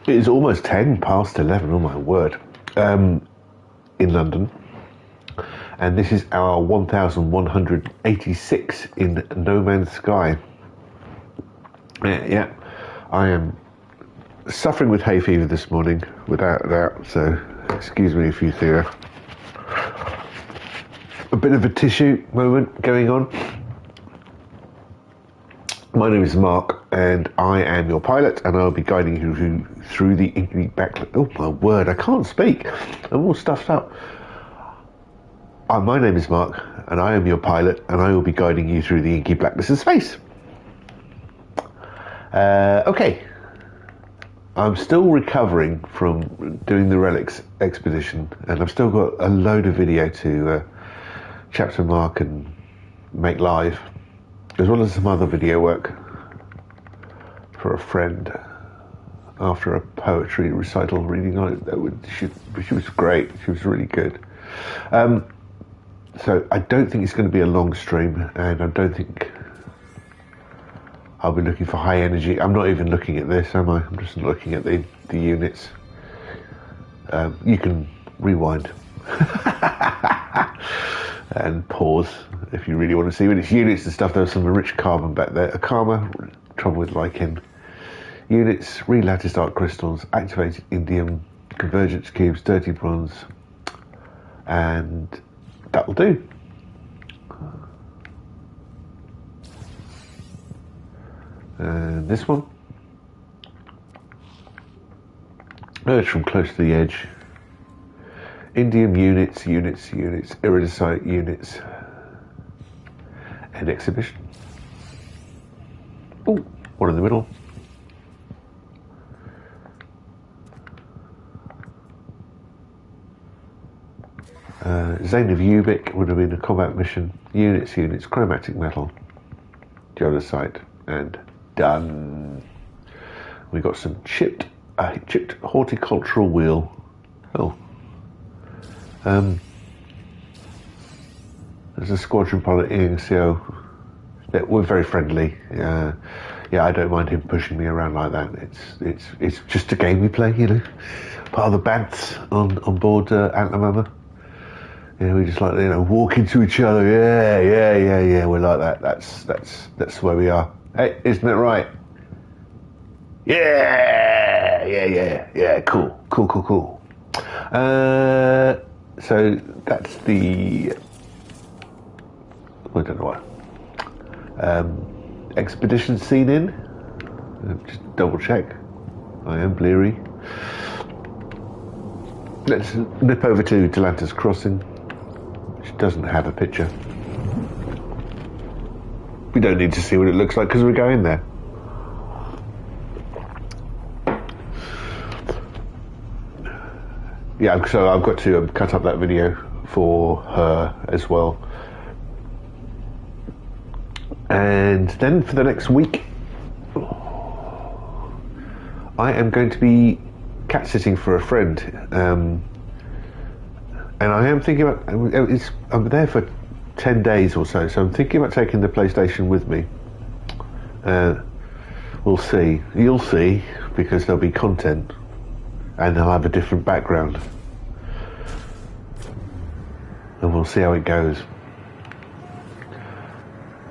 It is almost 10 past 11, oh my word, in London. And this is our 1186 in No Man's Sky. Yeah, I am suffering with hay fever this morning, without a doubt, so excuse me if you hear a bit of a tissue moment going on. My name is Mark, and I am your pilot, and I'll be guiding you through the inky backlit. Oh my word, I can't speak. I'm all stuffed up. My name is Mark, and I am your pilot, and I will be guiding you through the inky blackness of space. Okay. I'm still recovering from doing the relics expedition, and I've still got a load of video to chapter mark and make live, as well as some other video work for a friend after a poetry recital reading on it. She was great. She was really good. So I don't think it's going to be a long stream, and I don't think I'll be looking for high energy. I'm not even looking at this, am I? I'm just looking at the units. You can rewind and pause if you really want to see. When it's units and stuff, there's some rich carbon back there. A karma, trouble with lichen. Units, relatticed arc crystals, activated indium, convergence cubes, dirty bronze, and that'll do. And this one, urge from close to the edge. Indium units, iridescent units, and exhibition. Oh, one in the middle. Zane of Ubik would have been a combat mission. Units, chromatic metal, geodesite, and done. We got some chipped horticultural wheel. Oh. There's a squadron pilot ENCO. We're very friendly. Yeah, I don't mind him pushing me around like that. It's just a game we play, you know. Part of the bands on board Antler Mama. Yeah, we just like, you know, walk into each other. Yeah. We're like that. That's where we are. Hey, isn't it right? Yeah. Cool. So that's the, I don't know what, expedition scene in. Just double check. I am bleary. Let's nip over to Delantis Crossing, which doesn't have a picture. We don't need to see what it looks like because we're going there. Yeah, so I've got to cut up that video for her as well. And then for the next week, I am going to be cat sitting for a friend. And I am thinking about, I'm there for 10 days or so I'm thinking about taking the PlayStation with me. We'll see. You'll see, because there'll be content. And I'll have a different background. And we'll see how it goes.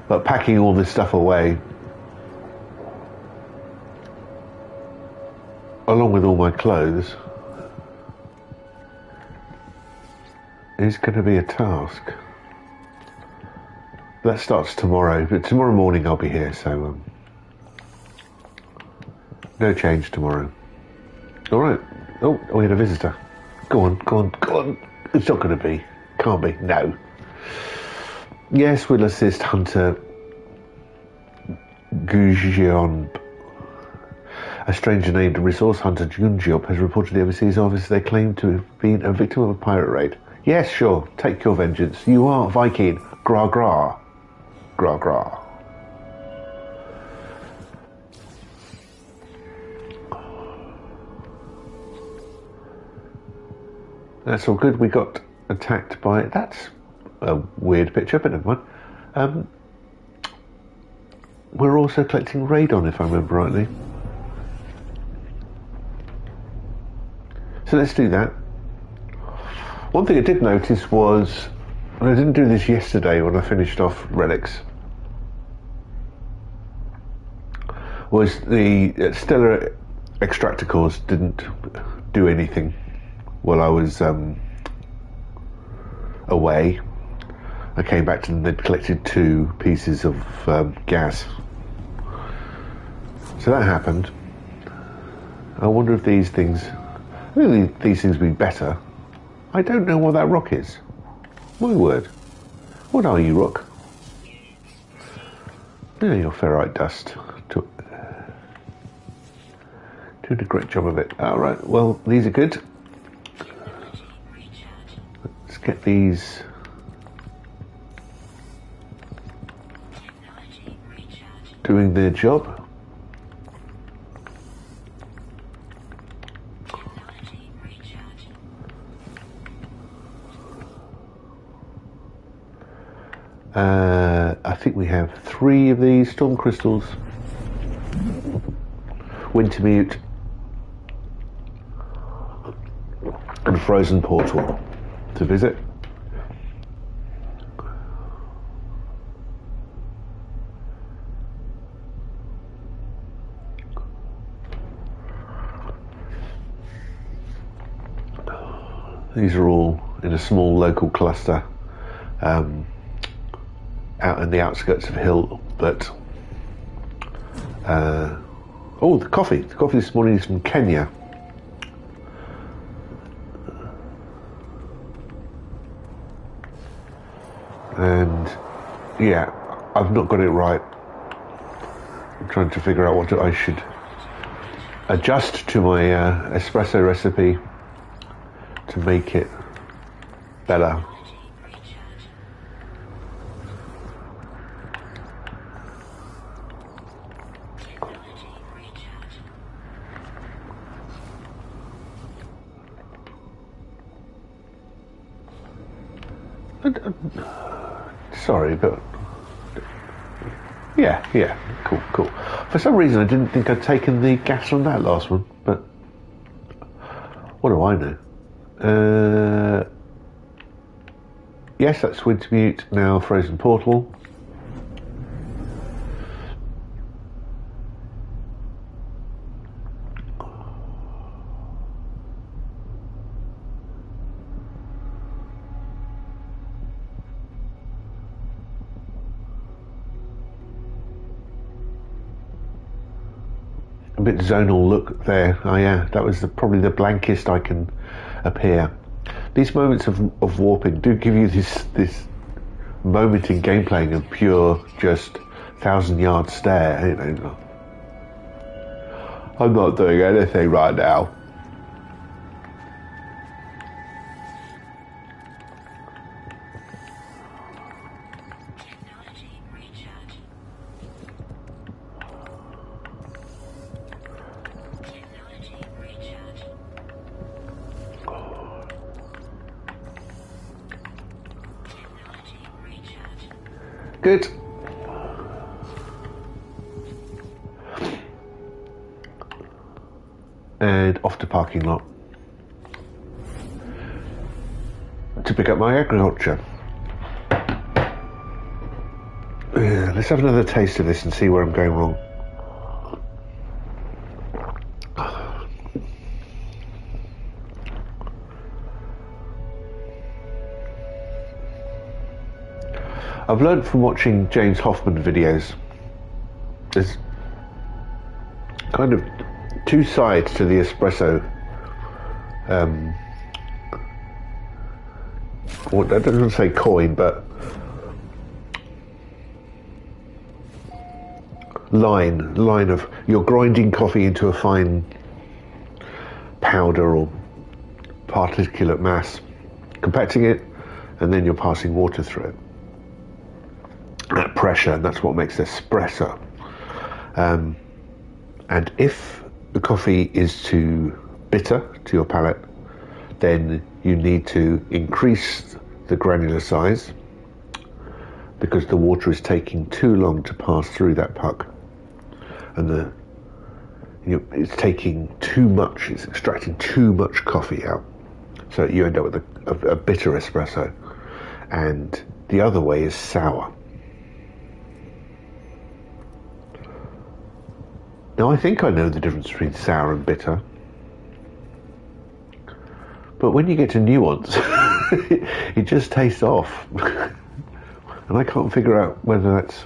But packing all this stuff away, along with all my clothes, is going to be a task. That starts tomorrow, but tomorrow morning I'll be here, so no change tomorrow. Alright. Oh, we had a visitor. Go on. It's not going to be. Can't be. No. Yes, we'll assist Hunter Gujion. A stranger named Resource Hunter Junjiop has reported the overseas office they claim to have been a victim of a pirate raid. Yes, sure. Take your vengeance. You are Viking. Gra gra. Gra gra. That's all good. We got attacked by... That's a weird picture, but never mind. We're also collecting radon, if I remember rightly. So let's do that. One thing I did notice was, and I didn't do this yesterday when I finished off relics, was the stellar extractor cores didn't do anything while I was away. I came back to them, they'd collected 2 pieces of gas. So that happened. I wonder if these things, really these things would be better. I don't know what that rock is. My word. What are you, rock? Yeah, you're ferrite dust. Doing a great job of it. Alright, well, these are good. Let's get these. Doing their job. I think we have 3 of these storm crystals. Wintermute and Frozen Portal to visit. These are all in a small local cluster out in the outskirts of Hill, but oh, the coffee this morning is from Kenya. And yeah, I've not got it right. I'm trying to figure out what I should adjust to my espresso recipe to make it better. Sorry, but yeah, cool. For some reason I didn't think I'd taken the gas on that last one, but what do I know? Yes, that's Wintermute, now Frozen Portal. A bit zonal look there. Oh yeah, that was probably the blankest I can appear. These moments of warping do give you this moment in gameplaying of pure, just 1,000-yard stare. You know, I'm not doing anything right now. Good. And off to parking lot to pick up my agriculture. Yeah, let's have another taste of this and see where I'm going wrong. I've learned from watching James Hoffman videos, there's kind of 2 sides to the espresso. Well, I don't want to say coin, but line of you're grinding coffee into a fine powder or particulate mass, compacting it, and then you're passing water through it. At pressure, and that's what makes espresso. And if the coffee is too bitter to your palate, then you need to increase the granular size because the water is taking too long to pass through that puck, and it's taking too much, it's extracting too much coffee out. So you end up with a bitter espresso. And the other way is sour. Now I think I know the difference between sour and bitter. But when you get to nuance, it just tastes off. And I can't figure out whether that's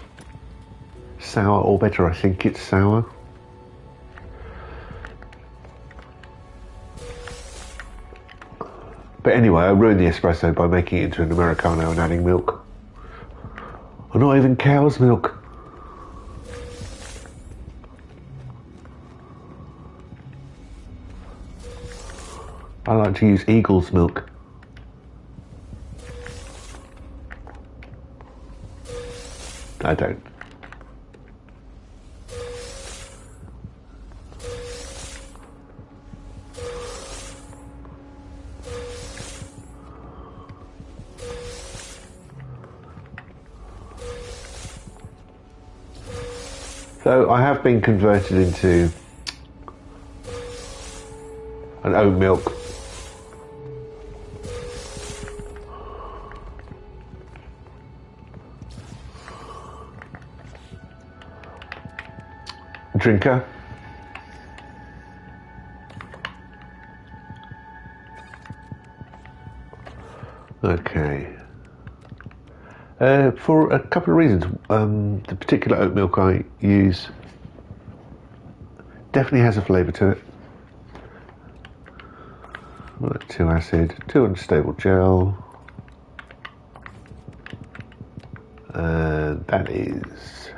sour or bitter. I think it's sour. But anyway, I ruined the espresso by making it into an Americano and adding milk. Or not even cow's milk. I like to use eagle's milk. I don't. So I have been converted into an oat milk. Drinker. Okay. For a couple of reasons. The particular oat milk I use definitely has a flavour to it. 2 acid, 2 unstable gel, and that is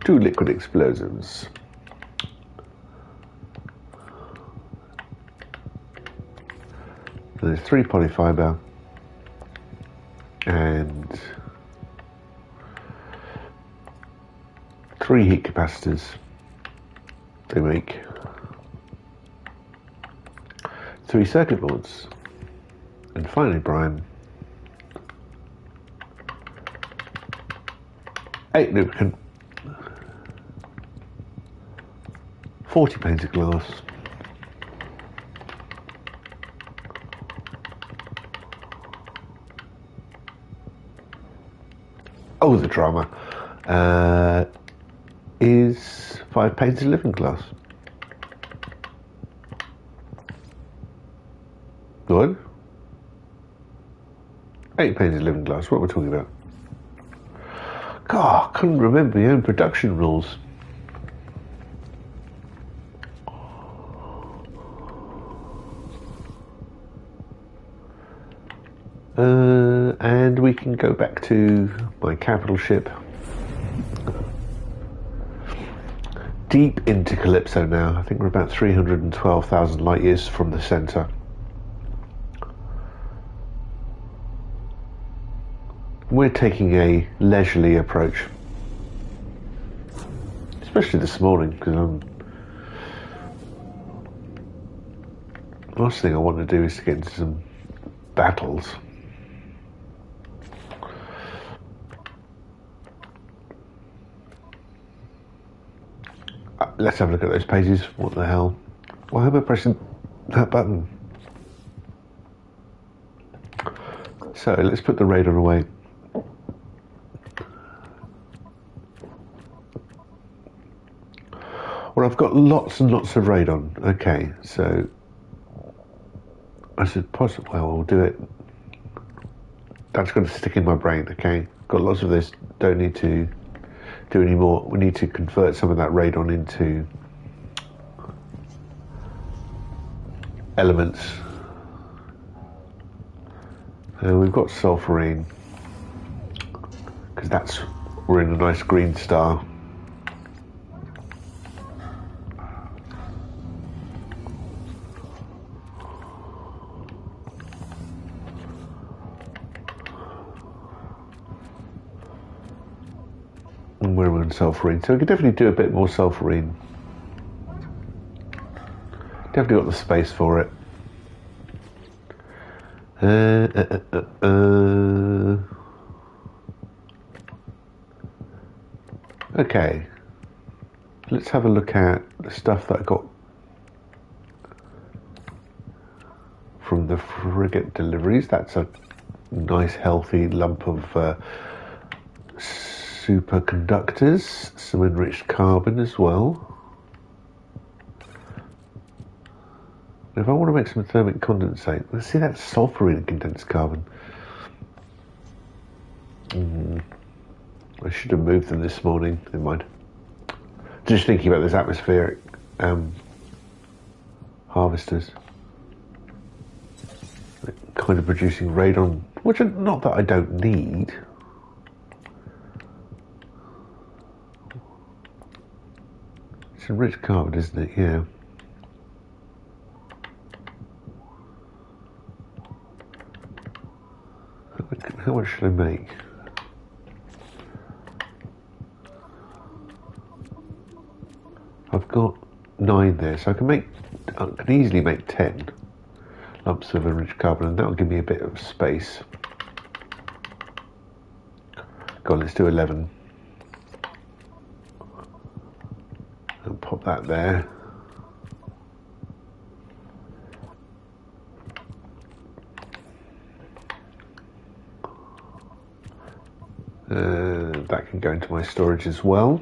2 liquid explosives. There's 3 polyfiber and 3 heat capacitors they make, 3 circuit boards, and finally, Brian, 8 lubricant, 40 panes of glass, oh, the drama, is 5 panes of living glass. Good. 8 panes of living glass, what we're talking about. God, I couldn't remember my own production rules. And we can go back to my capital ship. Deep into Calypso now. I think we're about 312,000 light years from the centre. We're taking a leisurely approach, especially this morning, because the last thing I want to do is to get into some battles. Let's have a look at those pages. What the hell? Why am I pressing that button? So let's put the radar away. Well, I've got lots and lots of radon. Okay, so I should possibly, well, we'll do it. That's going to stick in my brain, okay? Got lots of this, don't need to do any more. We need to convert some of that radon into elements. And we've got sulfurine, because we're in a nice green star. And we're on sulfurine, so we could definitely do a bit more sulfurine. Definitely got the space for it. Okay, let's have a look at the stuff that I got from the frigate deliveries. That's a nice healthy lump of superconductors, some enriched carbon as well. If I want to make some thermic condensate, let's see that sulfur in condensed carbon. I should have moved them this morning, never mind. Just thinking about this atmospheric harvesters. Kind of producing radon, which are not that I don't need. It's enriched carbon, isn't it? Yeah. How much should I make? I've got 9 there, so I can easily make 10 lumps of enriched carbon, and that'll give me a bit of space. Go on, let's do 11. And pop that there. That can go into my storage as well.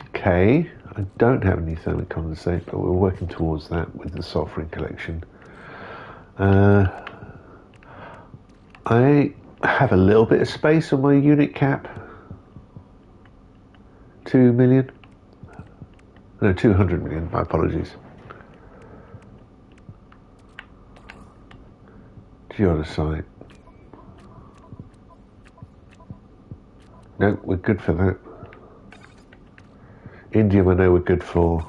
Okay, I don't have any thermic condensate, but we're working towards that with the soldering collection. I have a little bit of space on my unit cap. 2 million? No, 200 million, my apologies. Geodesite. No, we're good for that. Indium I know we're good for.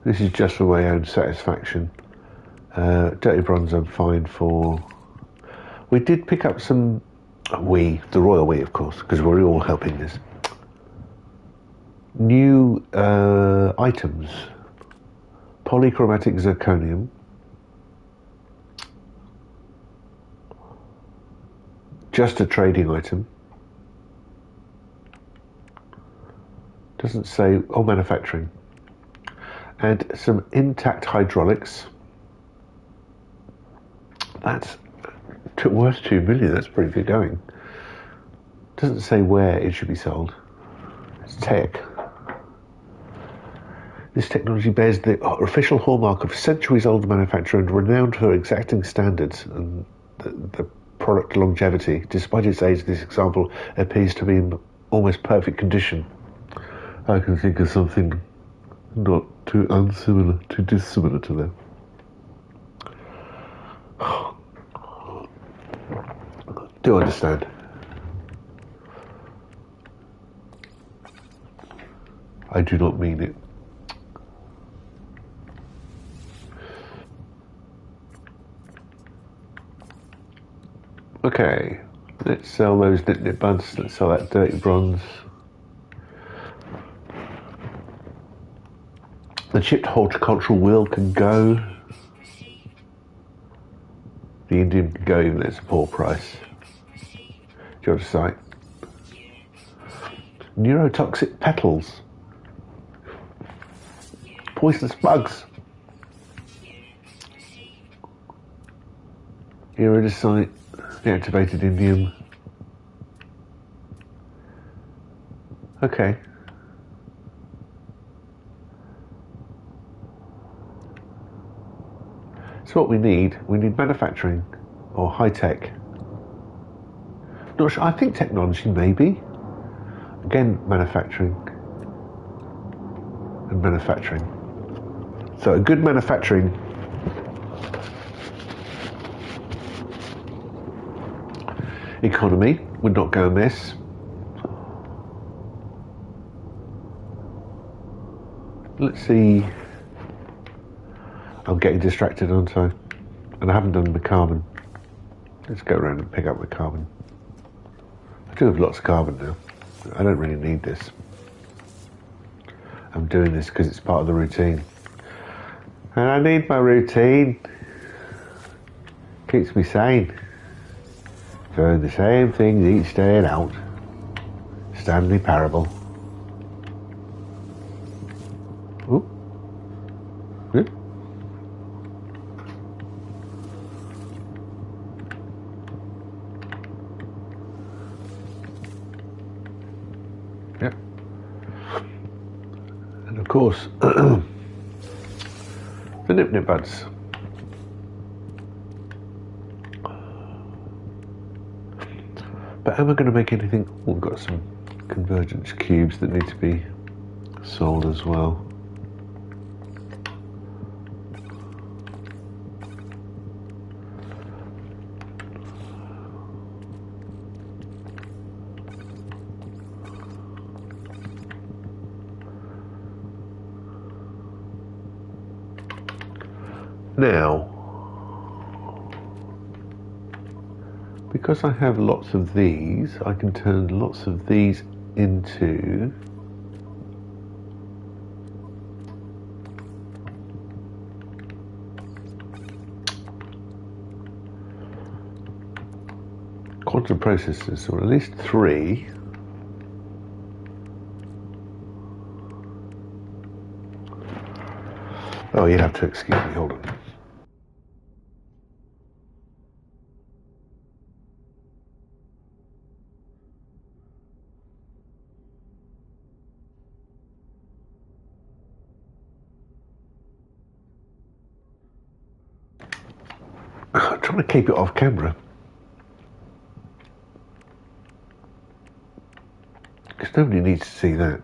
This is just for my own satisfaction. Dirty bronze I'm fine for. We did pick up some, the royal we of course, because we're all helping this. New items. Polychromatic zirconium. Just a trading item. Doesn't say, manufacturing. And some intact hydraulics. That's worth 2 million, that's pretty good going. Doesn't say where it should be sold. It's tech. This technology bears the official hallmark of centuries-old manufacture and renowned for exacting standards and the product longevity. Despite its age, this example appears to be in almost perfect condition. I can think of something not too dissimilar to them. Do understand. I do not mean it. Okay, let's sell those knit buds, let's sell that dirty bronze. The chipped horticultural wheel can go. The Indian can go even though it's a poor price. Geodesite. Neurotoxic petals. Poisonous bugs. Viridescent. Deactivated indium. Okay. So what we need manufacturing or high tech. Not sure, I think technology maybe. Again, manufacturing and manufacturing. So a good manufacturing economy would not go amiss. Let's see. I'm getting distracted, aren't I? And I haven't done the carbon. Let's go around and pick up the carbon. I do have lots of carbon now. I don't really need this. I'm doing this because it's part of the routine. And I need my routine. Keeps me sane. Doing the same things each day and out. Stanley Parable. Ooh. Good. Yeah. And of course, the Nip Nip Buds. But am I going to make anything? We've got some convergence cubes that need to be sold as well. Now, because I have lots of these, I can turn lots of these into quantum processors, or at least 3. Oh, you have to excuse me, hold on. I'm trying to keep it off camera. Because nobody needs to see that.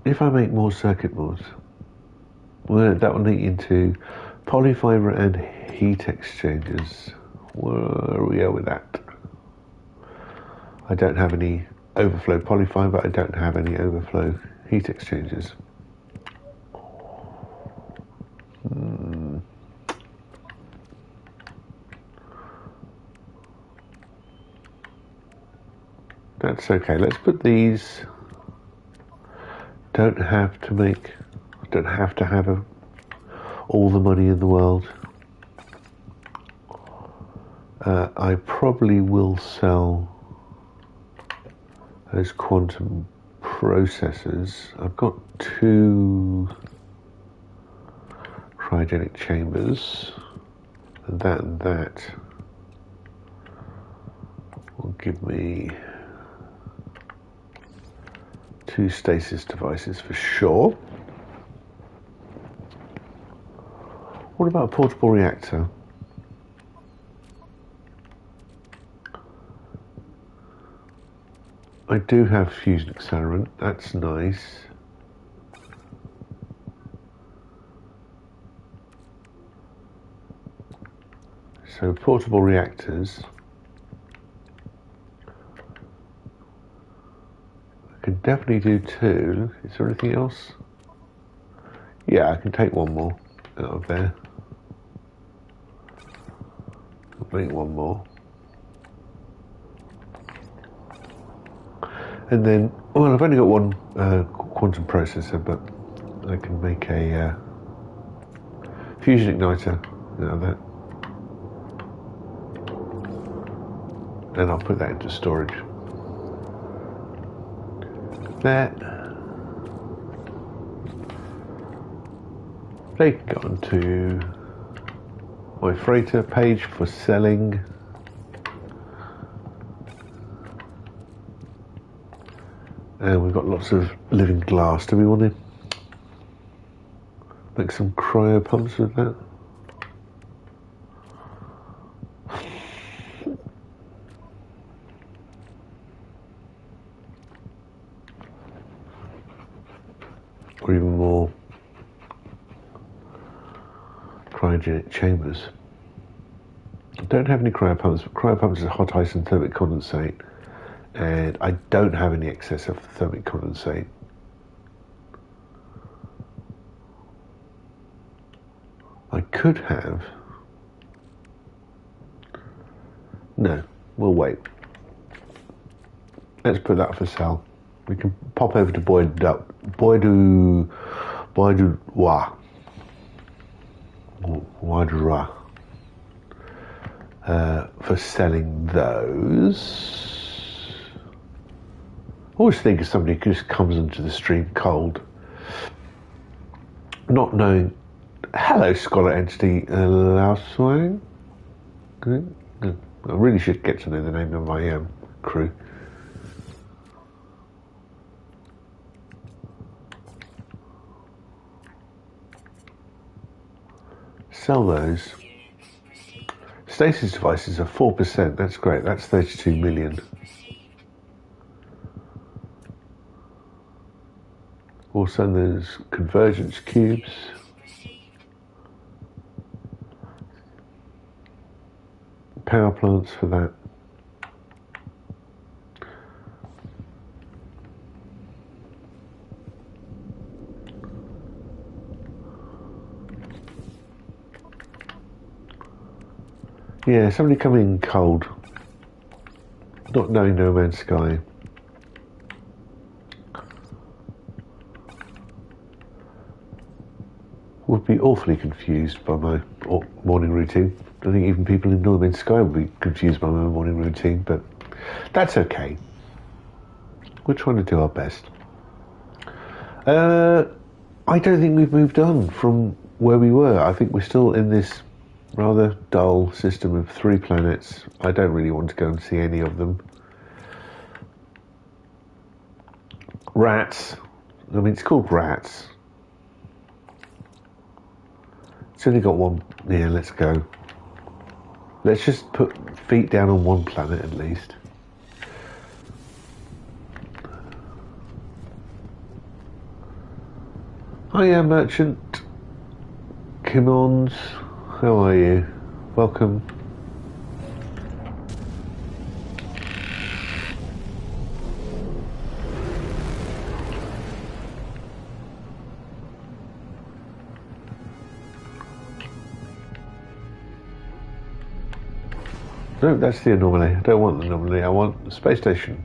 If I make more circuit boards, well, that will lead into polyfiber and heat exchangers. Where we are with that? I don't have any overflow polyfiber, I don't have any overflow heat exchangers. That's okay. Let's put these. Don't have to have all the money in the world. I probably will sell those quantum processors. I've got 2 cryogenic chambers, and that will give me 2 stasis devices for sure. What about a portable reactor? I do have fusion accelerant, that's nice. So portable reactors. I can definitely do 2. Is there anything else? Yeah, I can take 1 more out of there. I'll make 1 more. And then, well, I've only got 1 quantum processor, but I can make a fusion igniter out of that. And I'll put that into storage. That. They go onto my freighter page for selling. And we've got lots of living glass. Do we want to make some cryo pumps with that? Or even more cryogenic chambers. I don't have any cryo pumps, but cryo pumps is a hot isothermic condensate. And I don't have any excess of thermic condensate. I could have. No, we'll wait. Let's put that for sale. We can pop over to Boydua, for selling those. I always think if somebody just comes into the stream cold, not knowing. Hello, Scholar Entity Laoswang. Good. I really should get to know the name of my crew. Sell those. Stasis devices are 4%. That's great. That's 32 million. Also, there's convergence cubes. Power plants for that. Yeah, somebody coming in cold, not knowing No Man's Sky. Would be awfully confused by my morning routine. I think even people in No Man's Sky would be confused by my morning routine, but that's okay. We're trying to do our best. I don't think we've moved on from where we were. I think we're still in this rather dull system of 3 planets. I don't really want to go and see any of them. Rats. I mean, it's called rats. It's only got one. Yeah, let's go. Let's just put feet down on one planet at least. Hiya, merchant. Kimons. How are you? Welcome. No, that's the anomaly. I don't want the anomaly. I want the space station.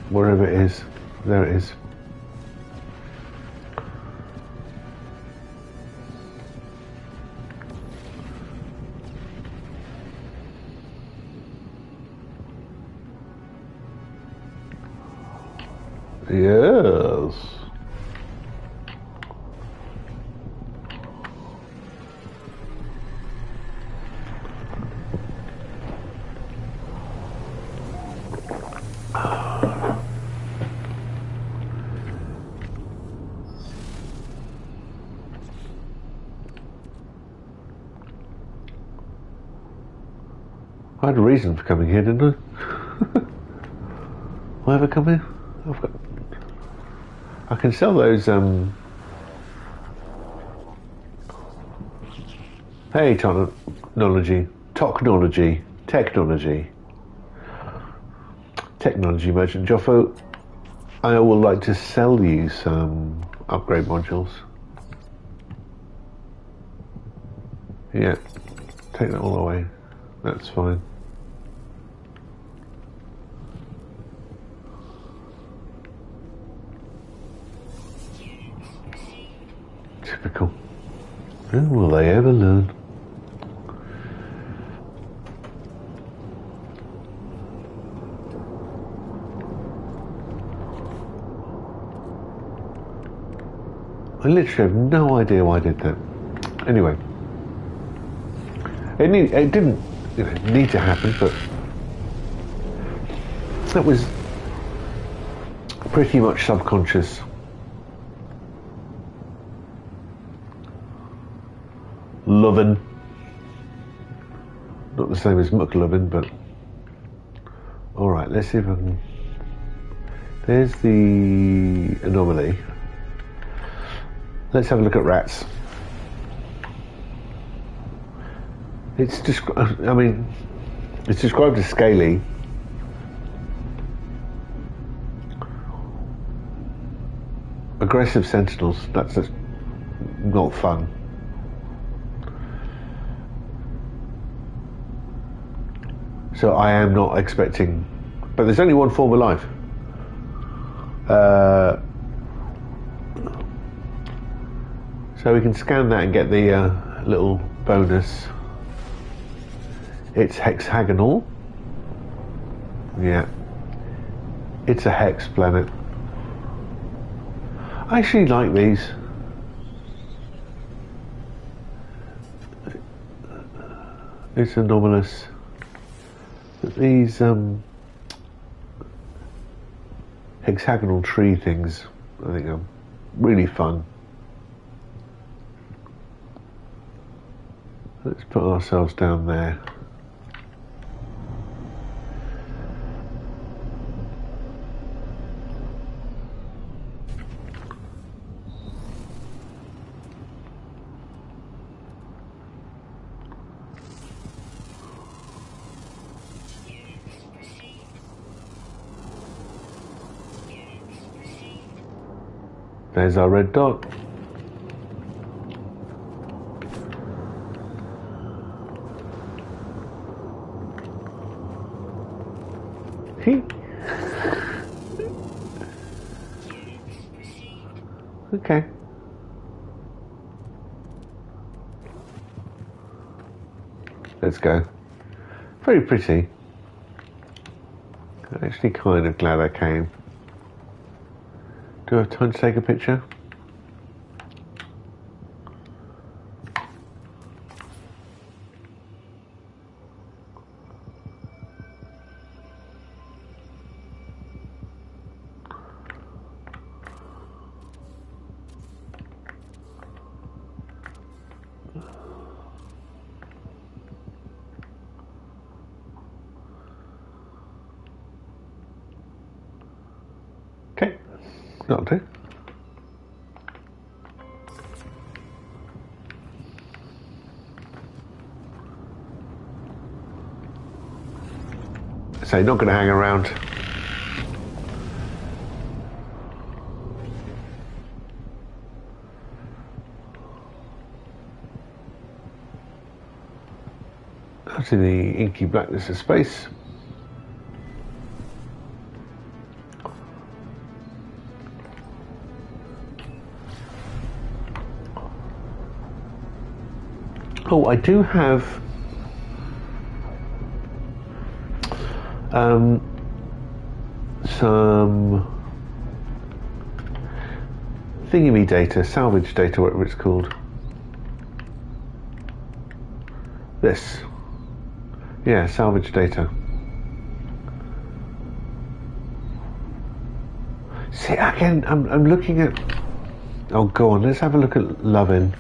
Wherever it is, there it is. Yes. I had a reason for coming here, didn't I? Why have I come here? I can sell those, hey, technology merchant Joffo. I would like to sell you some upgrade modules. Yeah, take that all away. That's fine. Typical. When will they ever learn? I literally have no idea why I did that. Anyway, it didn't need to happen, but that was pretty much subconscious. Lovin. Not the same as McLovin, but alright, let's see if I can. There's the anomaly. Let's have a look at rats. It's described as scaly. Aggressive sentinels, that's just not fun. So I am not expecting but there's only one form of life. So we can scan that and get the little bonus. It's hexagonal. Yeah. It's a hex planet. I actually like these. It's anomalous. But these hexagonal tree things, I think are really fun. Let's put ourselves down there. There's our red dot. Okay. Let's go. Very pretty. I'm actually kind of glad I came. Do I have time to take a picture? Okay, that'll do. So not going to hang around. Out in the inky blackness of space. Oh, I do have some thingy data, salvage data, whatever it's called. This. Yeah, salvage data. See, again, I'm looking at... Oh, go on, let's have a look at Lovin.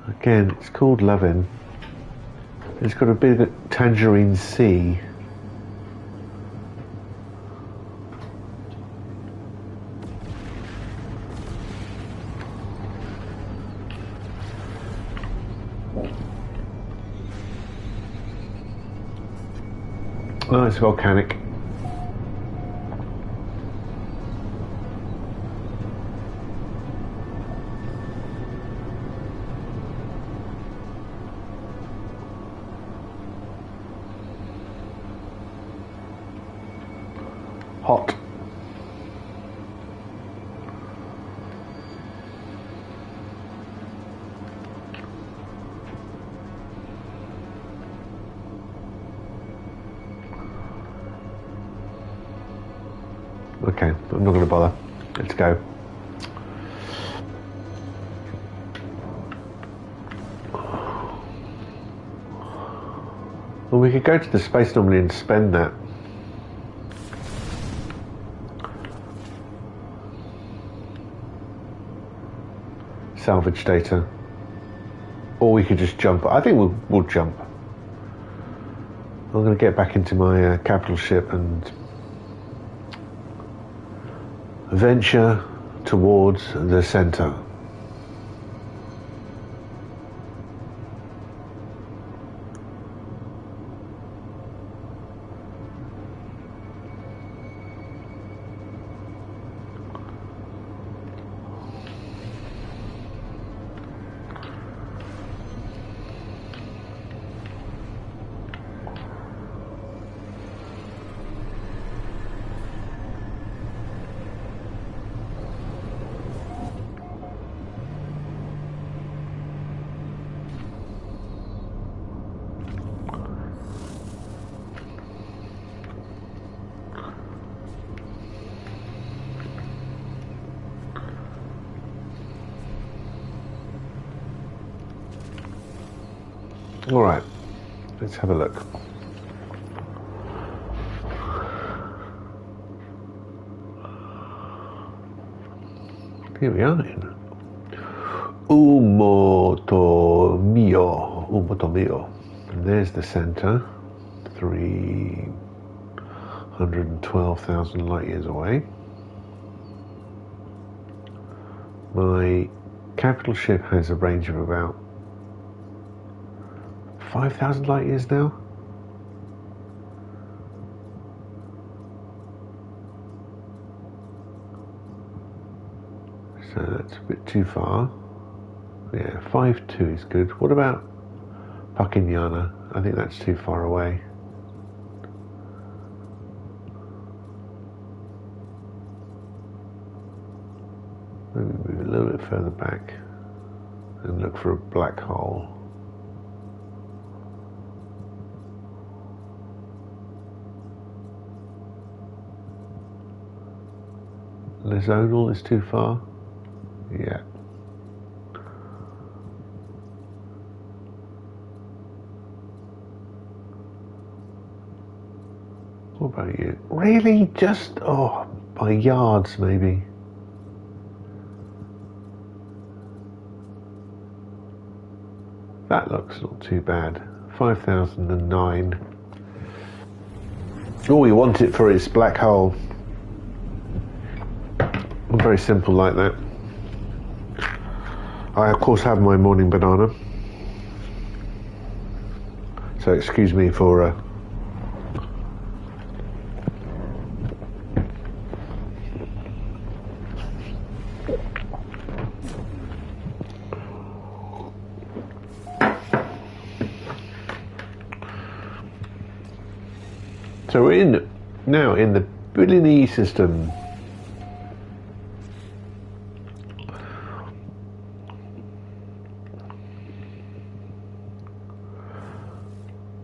Again, it's called Lovin. It's got a bit of a tangerine sea. Oh, it's volcanic. Hot. Okay, I'm not going to bother. Let's go. Well, we could go to the Space Anomaly and spend that. Salvage data. Or we could just jump. I think we'll jump. I'm going to get back into my capital ship and venture towards the center. All right, let's have a look. Here we are in Umotomio. And there's the center, 312,000 light years away. My capital ship has a range of about 5,000 light years now. So that's a bit too far. Yeah, 5.2 is good. What about Pakinyana? I think that's too far away. Maybe move a little bit further back and look for a black hole. The zonal is too far. Yeah. What about you? Really? Just, oh, by yards maybe. That looks not too bad. 5,009. Oh, we want it for its black hole. Very simple like that. I of course have my morning banana, so excuse me for so we're now in the Billenee system.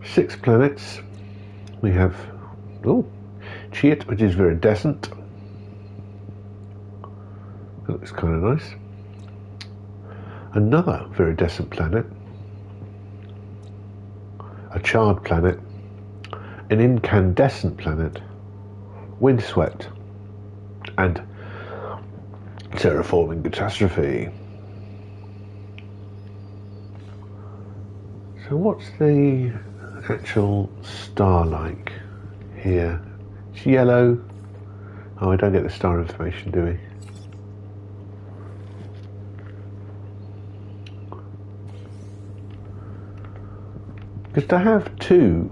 Six planets. We have Chiyt, which is viridescent. That looks kind of nice. Another viridescent planet, a charred planet, an incandescent planet, windswept, and terraforming catastrophe. So what's the actual star like here? It's yellow. Oh, I don't get the star information, do we? Because to have two,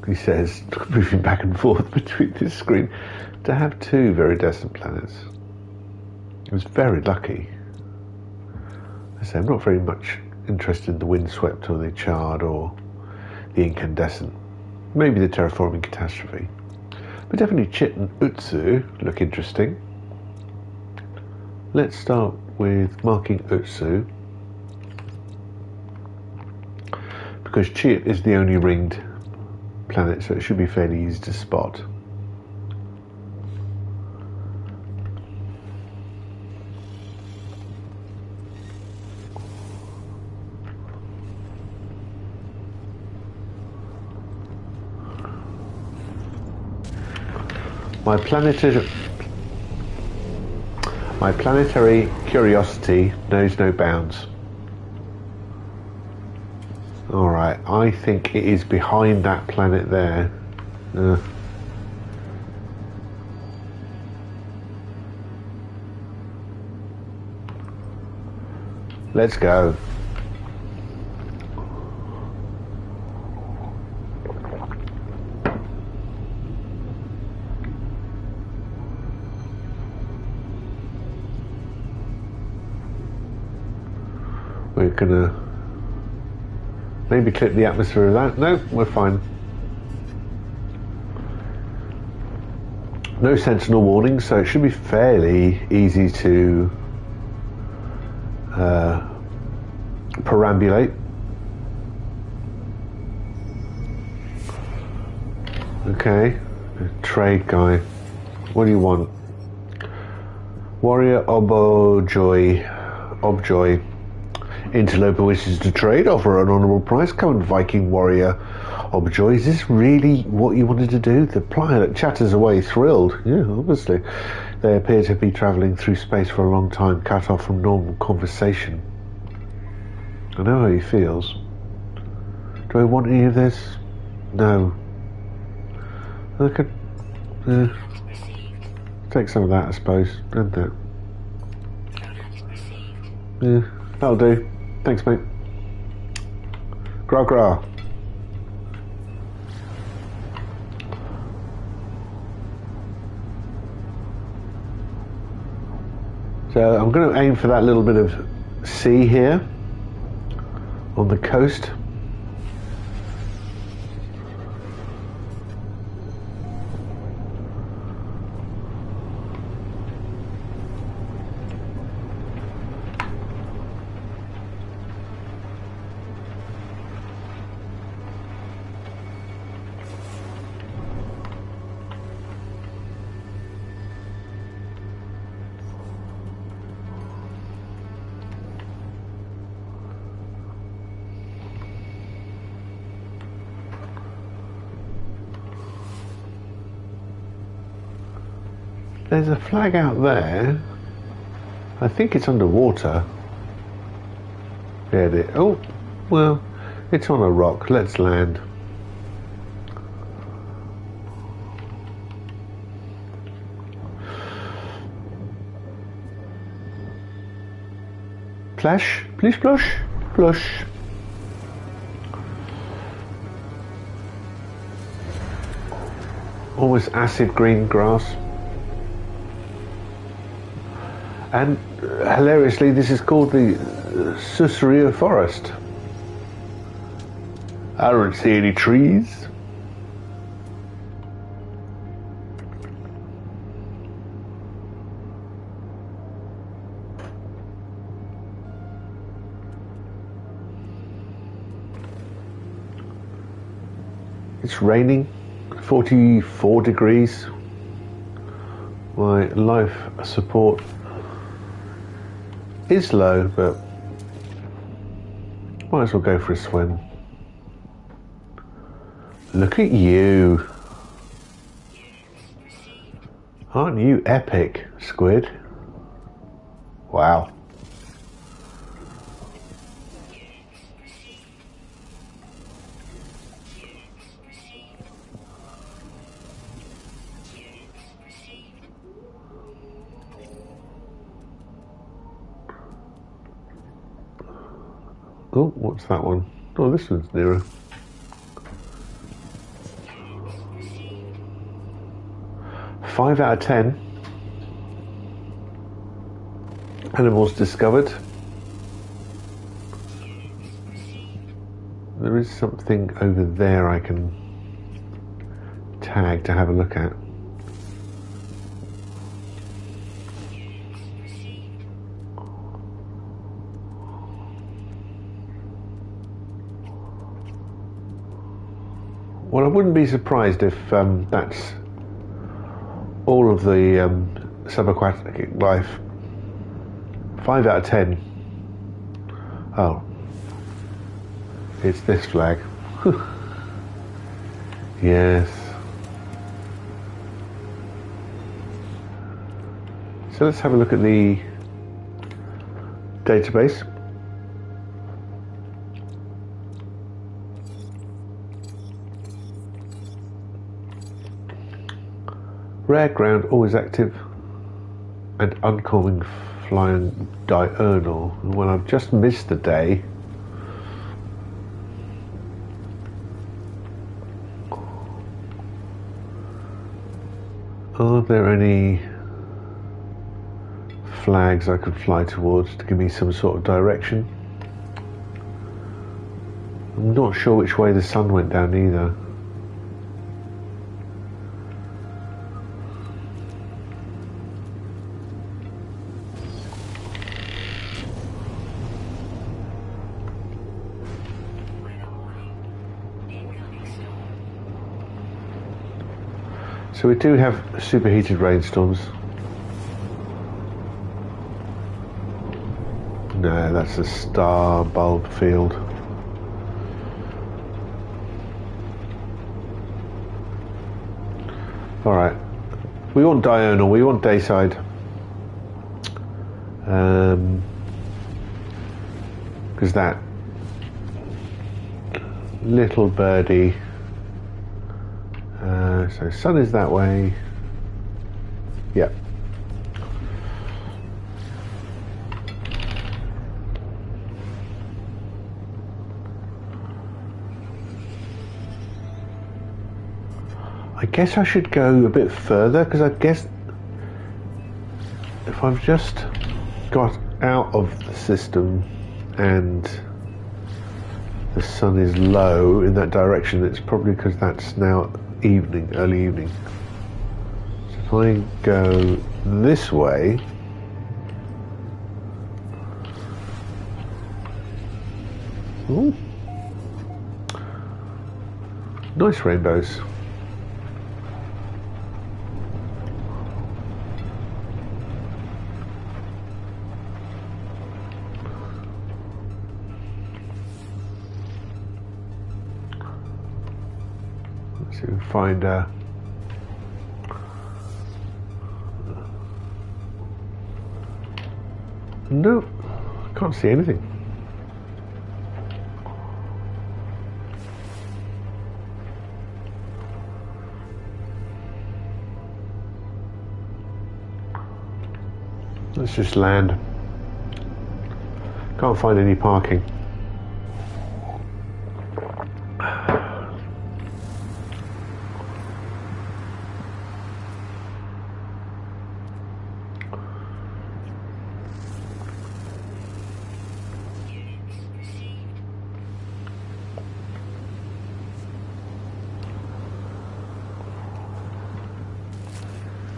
he says, moving back and forth between this screen, to have two viridescent planets, I was very lucky. I say I'm not very much interested in the windswept or the charred or the incandescent, maybe the terraforming catastrophe, but definitely Chiyt and Uttsu look interesting. Let's start with marking Uttsu, because Chiyt is the only ringed planet, so it should be fairly easy to spot. My planetary curiosity knows no bounds. Alright, I think it is behind that planet there. Let's go. We're gonna maybe clip the atmosphere of that. No, we're fine. No sentinel warning, so it should be fairly easy to perambulate. Okay, trade guy. What do you want? Warrior Objoy. Interloper wishes to trade, offer an honourable price. Come on, Viking warrior. Objoy, is this really what you wanted to do? The pilot chatters away, thrilled. Yeah, obviously. They appear to be travelling through space for a long time, cut off from normal conversation. I know how he feels. Do I want any of this? No. I could take some of that, I suppose, isn't it? Yeah, that'll do. Thanks, mate. Gra gra. So I'm going to aim for that little bit of sea here on the coast. There's a flag out there. I think it's underwater. There it is. Oh, well, it's on a rock. Let's land. Flash, please, flush, flush. Almost acid green grass. And hilariously, this is called the Susuria Forest. I don't see any trees. It's raining, 44 degrees. My life support is low, but might as well go for a swim. Look at you. Aren't you epic, squid? Wow. Oh, what's that one? Oh, this one's nearer. Five out of 10. Animals discovered. There is something over there I can tag to have a look at. Well, I wouldn't be surprised if that's all of the subaquatic life. 5 out of 10. Oh, it's this flag. Yes. So let's have a look at the database. Rare ground, always active, and uncommon flying diurnal. Well, I've just missed the day. Are there any flags I could fly towards to give me some sort of direction? I'm not sure which way the sun went down either. So we do have superheated rainstorms. No, that's a star bulb field. Alright. We want diurnal, we want dayside. Because that little birdie. So sun is that way. Yep. I guess I should go a bit further, because I guess if I've just got out of the system and the sun is low in that direction, it's probably because that's now evening, early evening. So if I go this way, ooh, nice rainbows. To find no, I can't see anything. Let's just land. Can't find any parking.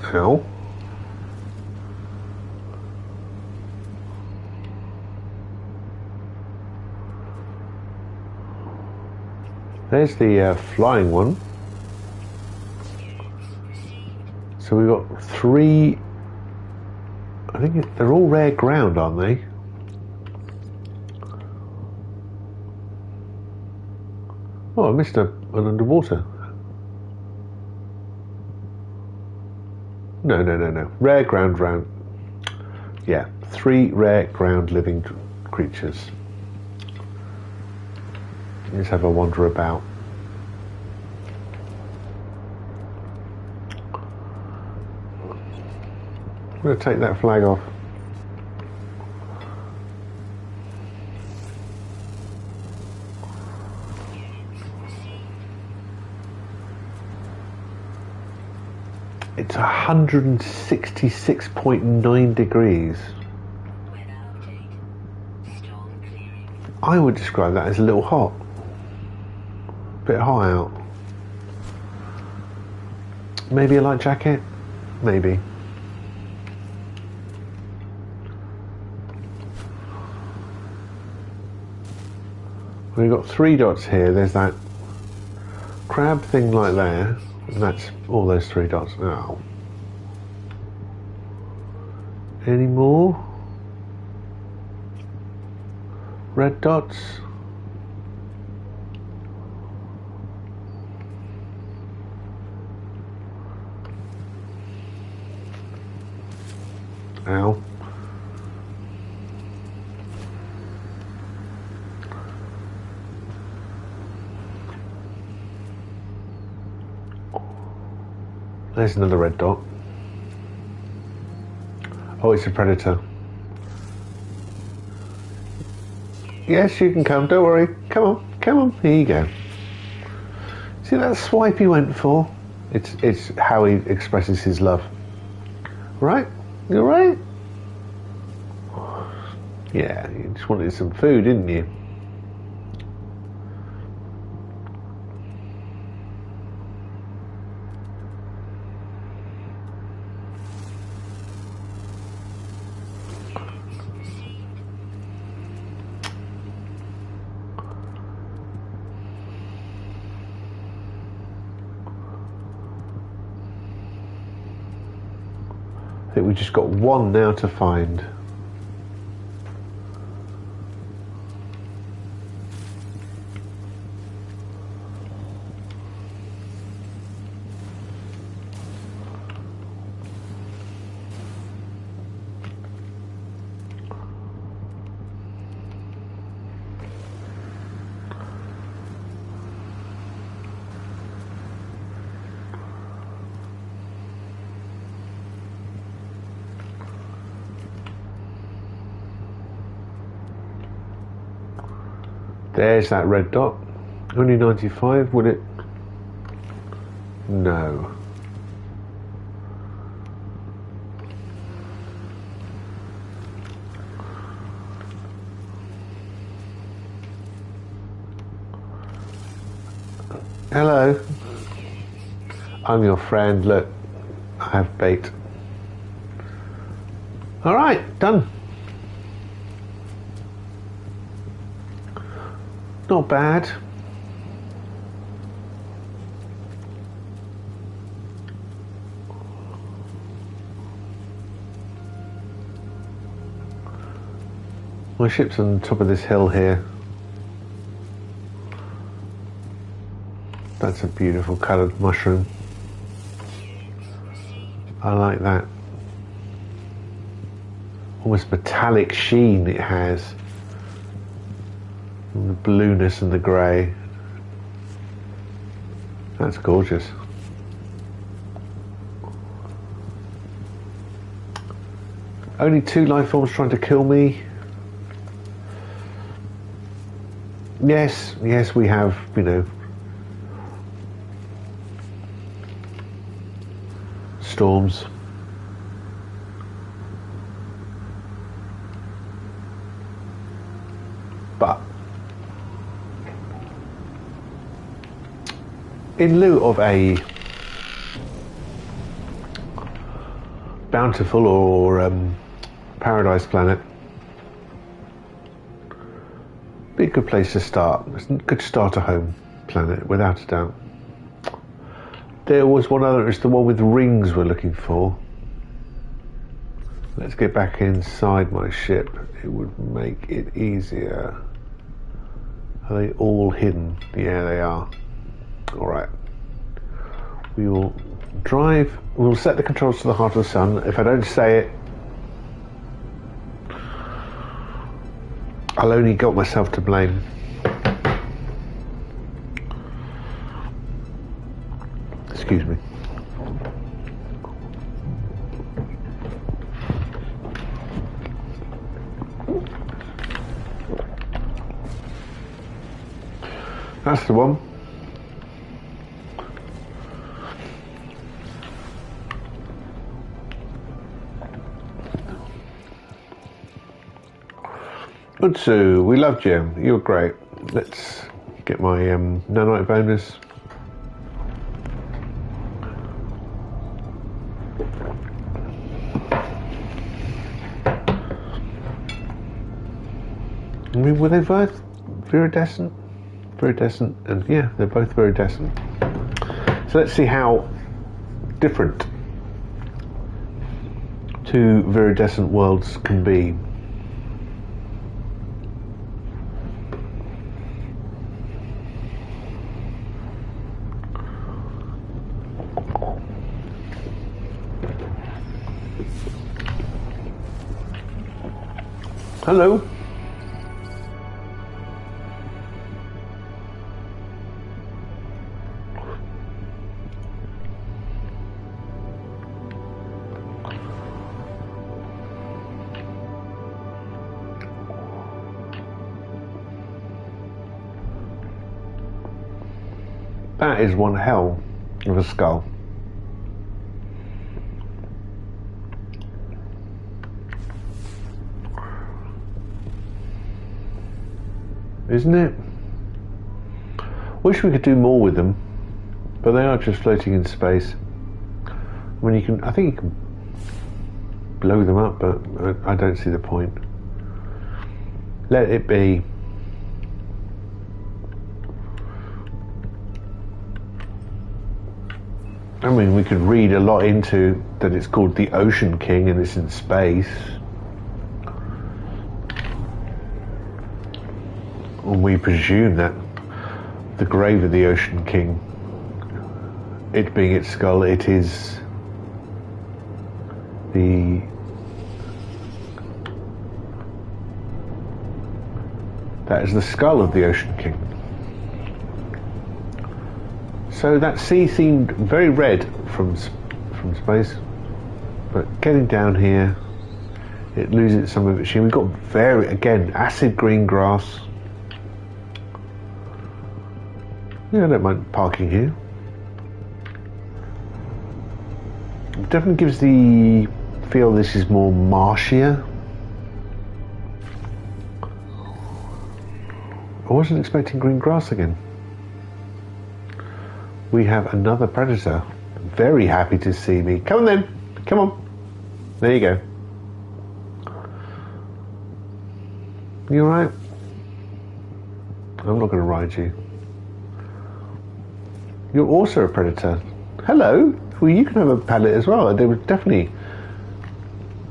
Hell. There's the flying one. So we've got 3. I think they're all rare ground, aren't they? Oh, I missed an underwater. No. Rare ground round. Yeah, 3 rare ground living creatures. Let's have a wander about. I'm going to take that flag off. It's 166.9 degrees. I would describe that as a little hot. Bit hot out. Maybe a light jacket? Maybe. We've got 3 dots here. There's that crab thing like there. And that's all those 3 dots. Oh. Any more? Red dots? Ow. There's another red dot. Oh, it's a predator. Yes, you can come, don't worry. Come on, here you go. See that swipe he went for? It's how he expresses his love. Right? You alright? Yeah, you just wanted some food, didn't you? I think we've just got 1 now to find. There's that red dot. Only 95, would it? No. Hello. I'm your friend. Look, I have bait. Alright, done. Not bad. My ship's on top of this hill here. That's a beautiful coloured mushroom. I like that. Almost metallic sheen it has. And the blueness and the grey. That's gorgeous. Only 2 life forms trying to kill me. Yes, we have, you know, storms. But in lieu of a bountiful or paradise planet, be a good place to start. It's a good starter home planet, without a doubt. There was one other, it's the one with rings we're looking for. Let's get back inside my ship. It would make it easier. Are they all hidden? Yeah, they are. Alright. We will drive, we'll set the controls to the heart of the sun. If I don't say it, I'll only got myself to blame. Excuse me. That's the one. Uttsu, we loved you. You're great. Let's get my nanite bonus. I mean, were they both viridescent? Viridescent, and yeah, they're both viridescent. So let's see how different 2 viridescent worlds can be. Hello. That is one hell of a skull. Isn't it? Wish we could do more with them, but they are just floating in space. I mean, you can, I think you can blow them up, but I don't see the point. Let it be. I mean, we could read a lot into that it's called the Ocean King and it's in space. And we presume that the grave of the Ocean King, it being its skull, it is that is the skull of the Ocean King. So that sea seemed very red from space, but getting down here, it loses some of its sheen. We've got very, again, acid green grass. Yeah, I don't mind parking here. It definitely gives the feel this is more marshier. I wasn't expecting green grass again. We have another predator. Very happy to see me. Come on then. Come on. There you go. You alright? I'm not going to ride you. You're also a predator. Hello. Well, you can have a pallet as well. There was definitely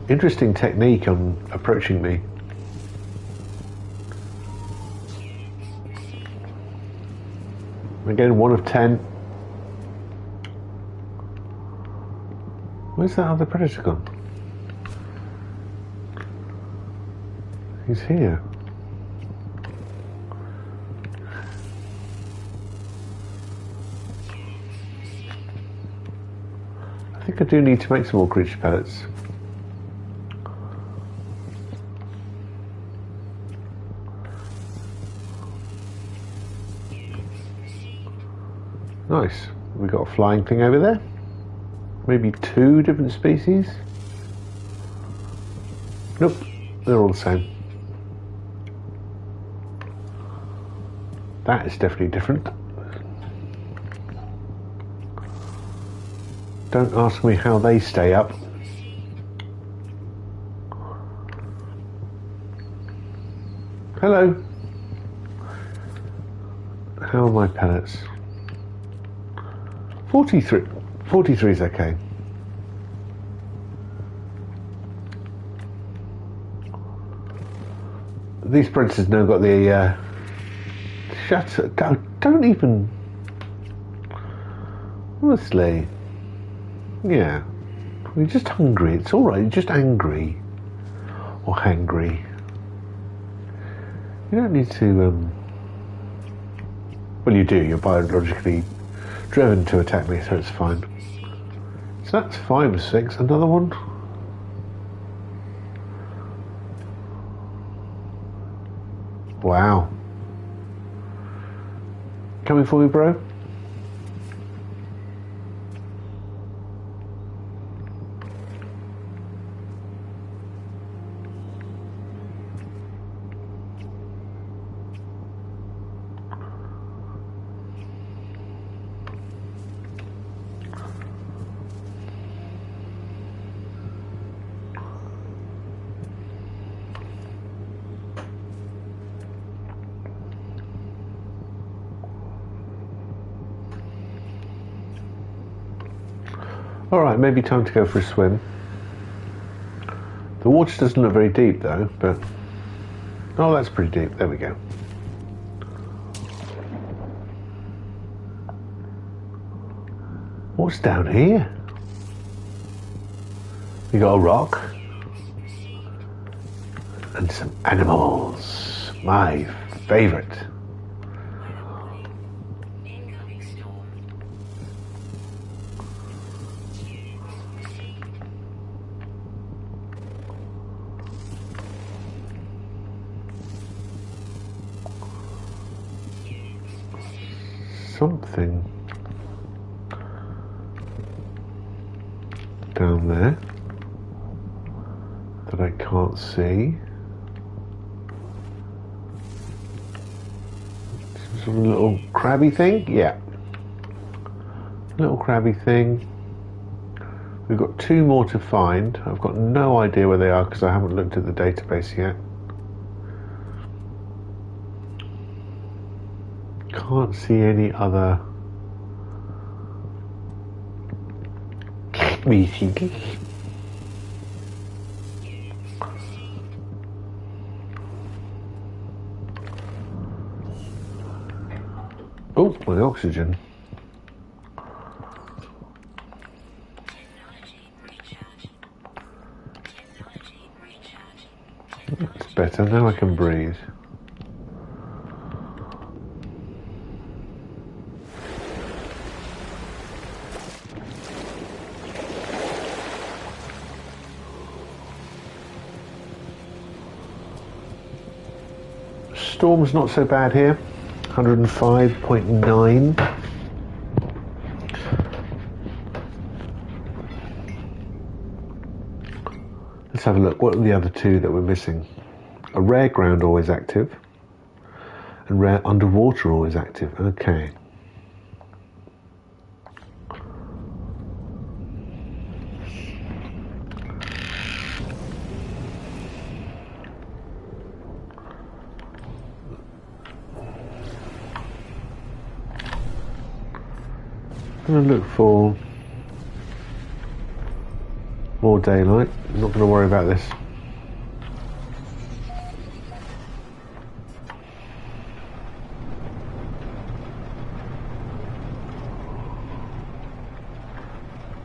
interesting technique on approaching me. Again, 1 of 10. Where's that other predator gone? He's here. I think I do need to make some more creature pellets. Nice. We got a flying thing over there. Maybe 2 different species. Nope, they're all the same. That is definitely different. Don't ask me how they stay up. Hello. How are my pellets? 43. 43 is okay. These predators now got the shut up. Don't even. Honestly. Yeah. You're just hungry. It's alright. You're just angry. Or hangry. You don't need to. Well, you do. You're biologically driven to attack me, so it's fine. So that's 5 of 6. Another one. Wow. Coming for me, bro? Alright, maybe time to go for a swim. The water doesn't look very deep though, but... Oh, that's pretty deep. There we go. What's down here? We got a rock. And some animals. My favourite. Something down there that I can't see. Some little crabby thing? Yeah. Little crabby thing. We've got 2 more to find. I've got no idea where they are because I haven't looked at the database yet. Can't see any other species. Oh, my oxygen. That's better, now I can breathe. Storm's not so bad here. 105.9. Let's have a look. What are the other two that we're missing? A rare ground always active, and rare underwater always active. Okay. I'm going to look for more daylight. I'm not going to worry about this.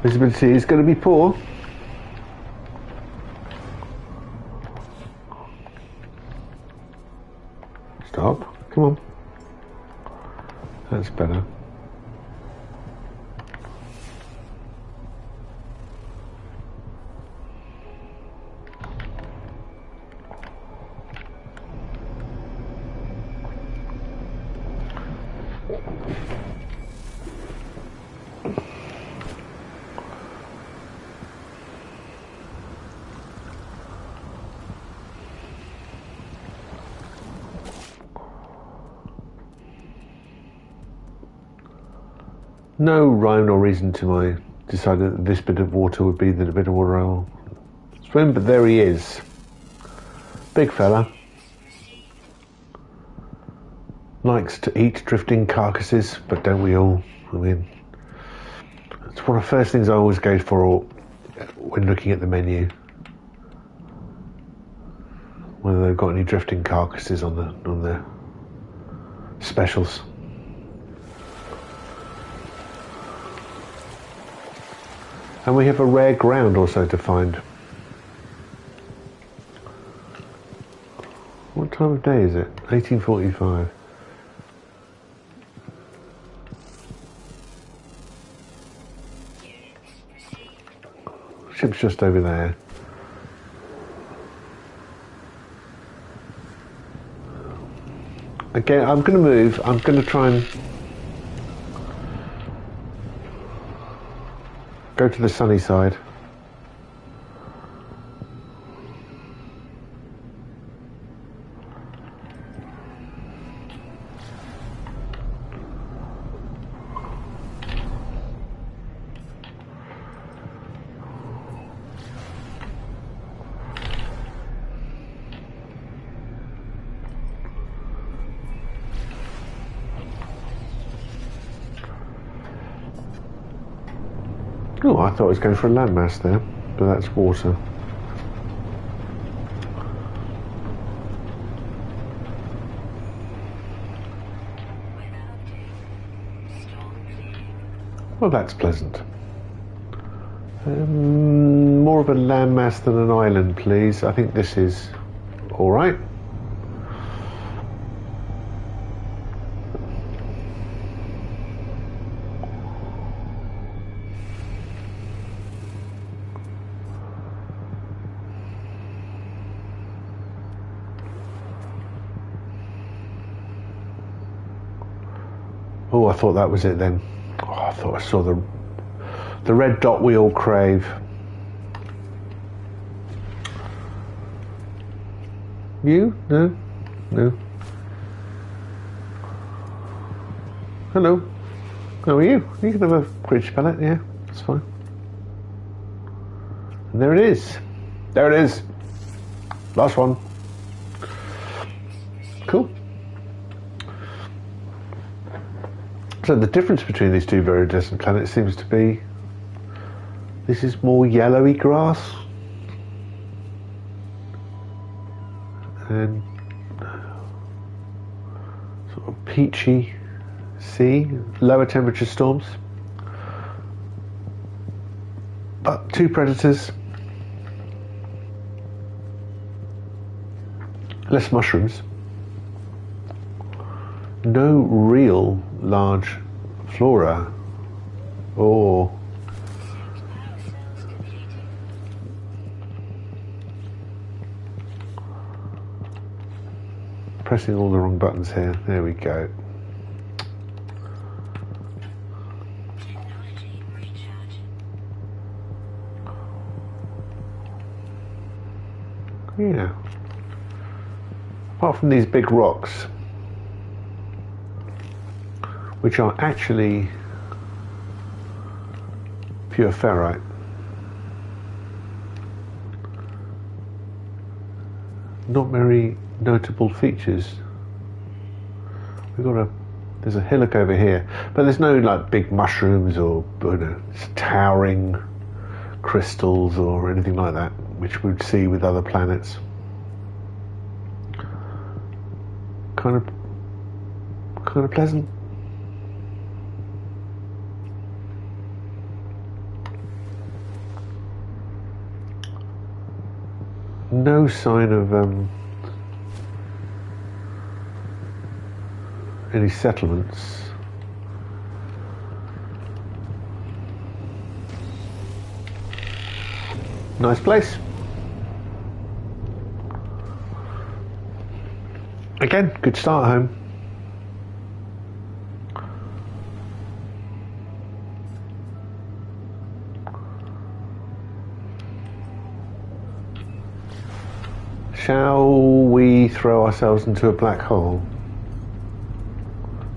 Visibility is going to be poor. Stop. Come on. That's better. No rhyme or reason to my deciding that this bit of water would be the bit of water I'll swim, but there he is. Big fella. Likes to eat drifting carcasses, but don't we all? I mean, it's one of the first things I always go for when looking at the menu. Whether they've got any drifting carcasses on the specials. And we have a rare ground also to find. What time of day is it? 1845. Ship's just over there. Again, I'm going to move. I'm going to try and go to the sunny side. Oh, I thought I was going for a landmass there, but that's water. Well, that's pleasant. More of a landmass than an island, please. I think this is all right. Oh, I thought that was it then. Oh, I thought I saw the red dot we all crave. You? No? No. Hello. How are you? You can have a bridge palette, yeah, that's fine. And there it is. There it is. Last one. Cool. So the difference between these two viridescent planets seems to be this is more yellowy grass and sort of peachy sea, lower temperature storms, but two predators, less mushrooms, no real large flora or pressing all the wrong buttons here. There we go. Yeah. Apart from these big rocks, which are actually pure ferrite. Not very notable features. There's a hillock over here, but there's no like big mushrooms or towering crystals or anything like that, which we'd see with other planets. Kind of pleasant. No sign of any settlements. Nice place. Again, good start home. Shall we throw ourselves into a black hole?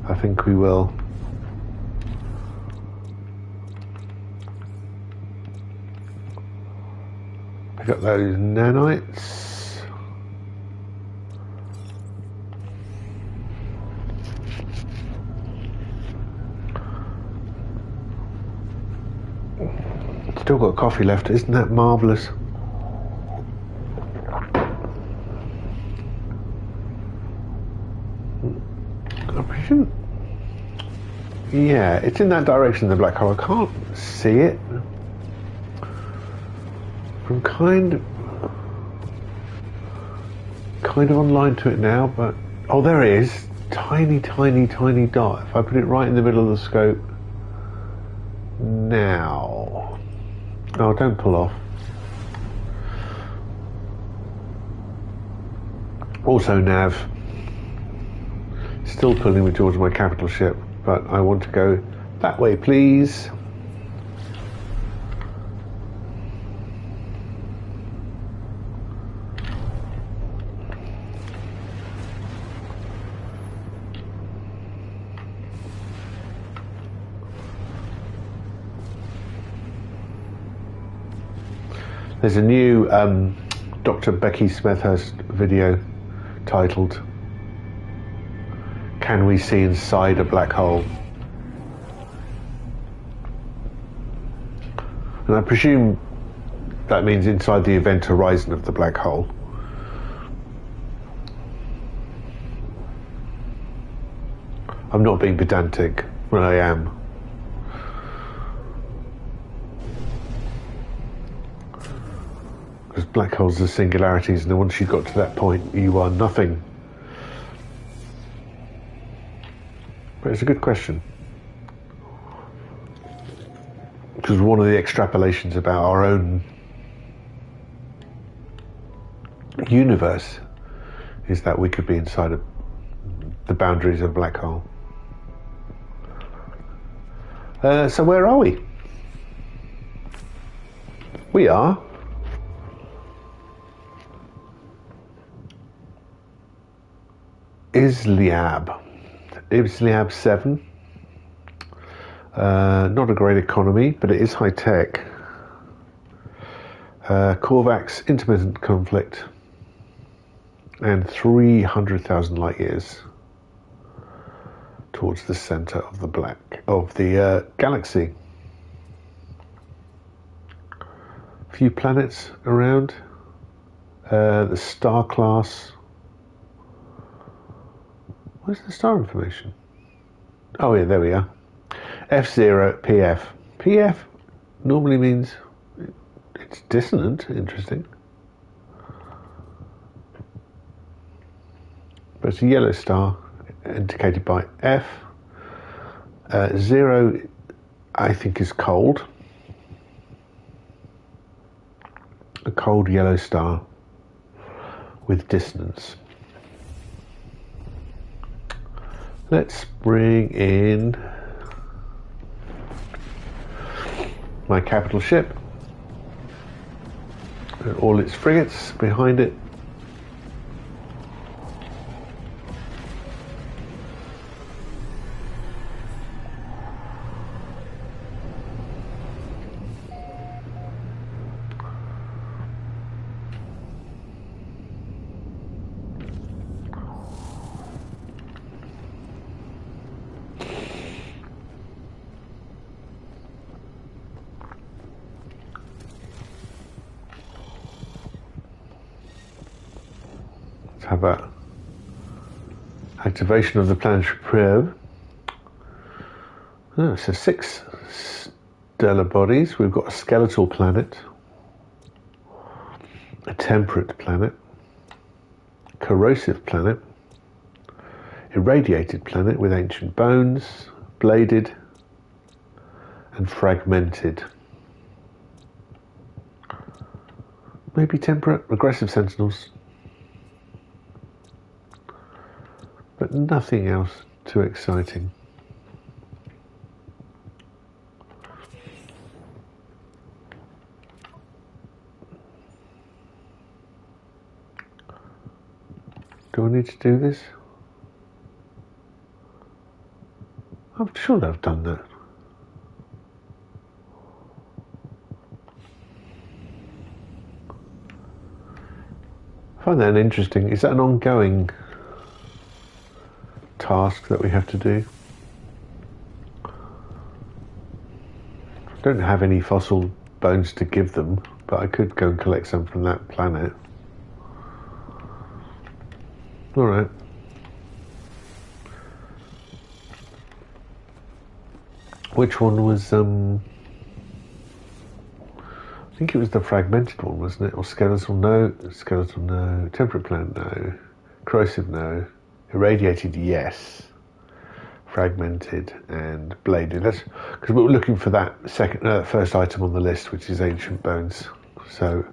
I think we will. Pick up those nanites. Still got coffee left, isn't that marvellous? Yeah, it's in that direction, the black hole. I can't see it. I'm kind of online to it now, but oh, there it is. Tiny, tiny, tiny dot. If I put it right in the middle of the scope now. Oh, don't pull off. Also nav. Still pulling me towards my capital ship, but I want to go that way, please. There's a new Dr. Becky Smethurst video titled "Can We See Inside a Black Hole?" And I presume that means inside the event horizon of the black hole. I'm not being pedantic, but I am. Because black holes are singularities, and once you've got to that point, you are nothing. But it's a good question. Because one of the extrapolations about our own universe is that we could be inside of the boundaries of a black hole. So where are we? We are Islyab VII. Not a great economy, but it is high tech. Korvax intermittent conflict, and 300,000 light years towards the center of the galaxy. A few planets around. The star class. Where's the star information? Oh yeah, there we are. F0 PF. PF normally means it's dissonant. Interesting. But it's a yellow star indicated by F. 0 I think is cold. A cold yellow star with dissonance. Let's bring in my capital ship and all its frigates behind it. Let's have a activation of the planetary probe. Oh, so 6 stellar bodies. We've got a skeletal planet, a temperate planet, corrosive planet, irradiated planet with ancient bones, bladed and fragmented. Maybe temperate, regressive sentinels, but nothing else too exciting. Do I need to do this? I'm sure I've done that. I find that interesting. Is that an ongoing task that we have to do? I don't have any fossil bones to give them, but I could go and collect some from that planet. All right. Which one was, I think it was the fragmented one, wasn't it? Or skeletal, no. Skeletal, no. Temperate planet, no. Corrosive, no. Irradiated, yes. Fragmented and bladed. That's because we were looking for that first item on the list, which is ancient bones. So,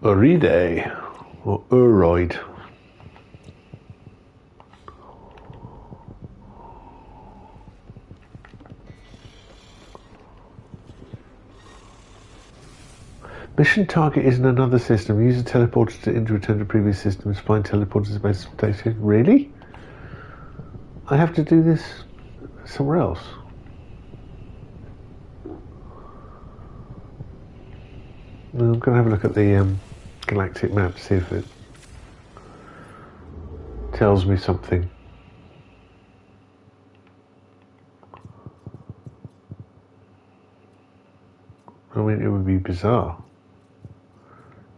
Uride or Uroid. Mission target is in another system. Use a teleporter to return to previous systems. Find teleporters space station. Really? I have to do this somewhere else. I'm going to have a look at the galactic map, see if it tells me something. I mean, it would be bizarre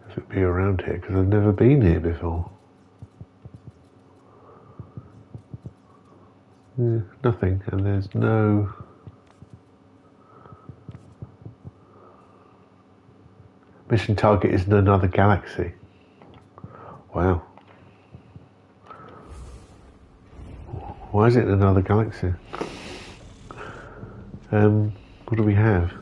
if it'd be around here, because I've never been here before. Yeah, nothing, and there's no... Mission target is in another galaxy. Wow. Why is it in another galaxy? What do we have?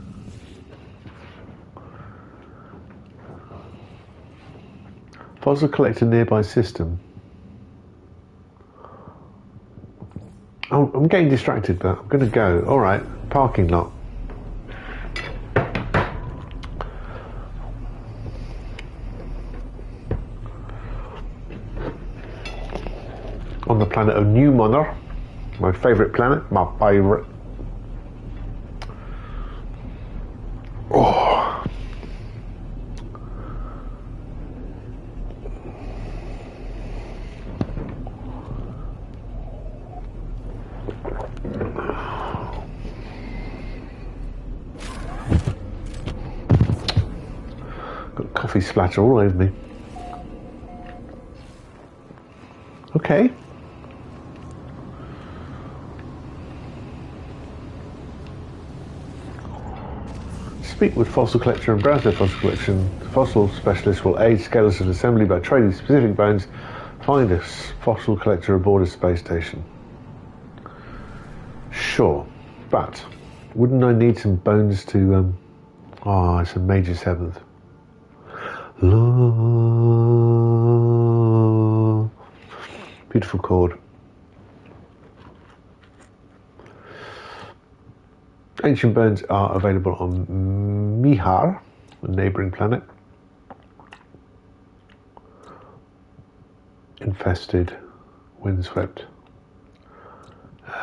Fossil collect a nearby system. Oh, I'm getting distracted, but I'm going to go. All right, parking lot. On the planet of New Monarch, my favourite planet, my favourite. Oh. Got coffee splatter all over me. Okay. Speak with fossil collector and browse their fossil collection. The fossil specialist will aid skeleton assembly by trading specific bones. Find a fossil collector aboard a space station. Sure, but wouldn't I need some bones to, oh, it's a major 7th. La. Beautiful chord. Ancient bones are available on Mihar, a neighbouring planet. Infested, windswept.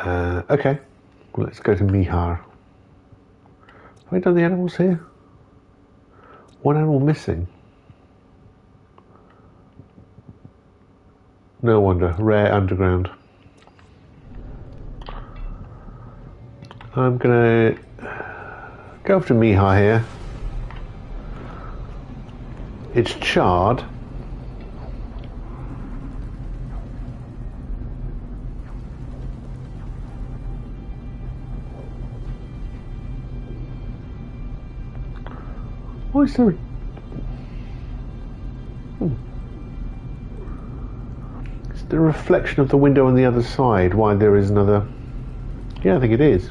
Okay, well, let's go to Mihar. Have we done the animals here? One animal missing. No wonder, rare underground. I'm gonna go over to Mihar here. It's charred. Why is there... Is the reflection of the window on the other side why there is another... Yeah, I think it is.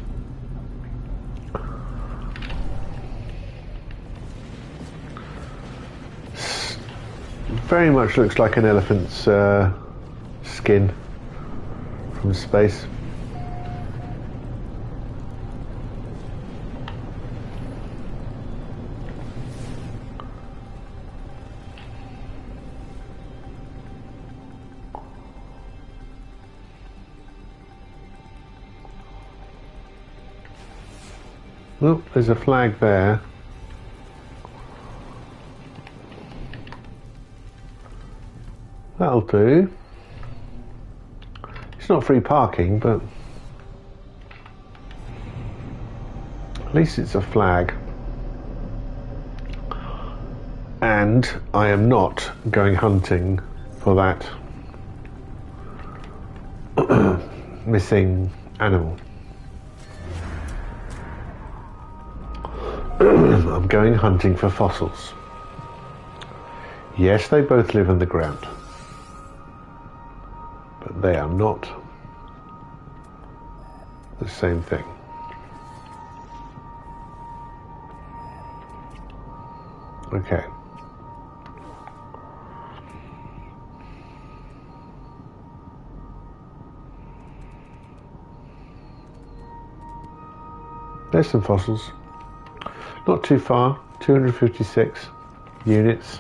Very much looks like an elephant's skin from space. Oh, there's a flag there. That'll do. It's not free parking, but at least it's a flag. And I am not going hunting for that missing animal. I'm going hunting for fossils. Yes, they both live in the ground, but they are not the same thing. Okay. There's some fossils. Not too far, 256 units.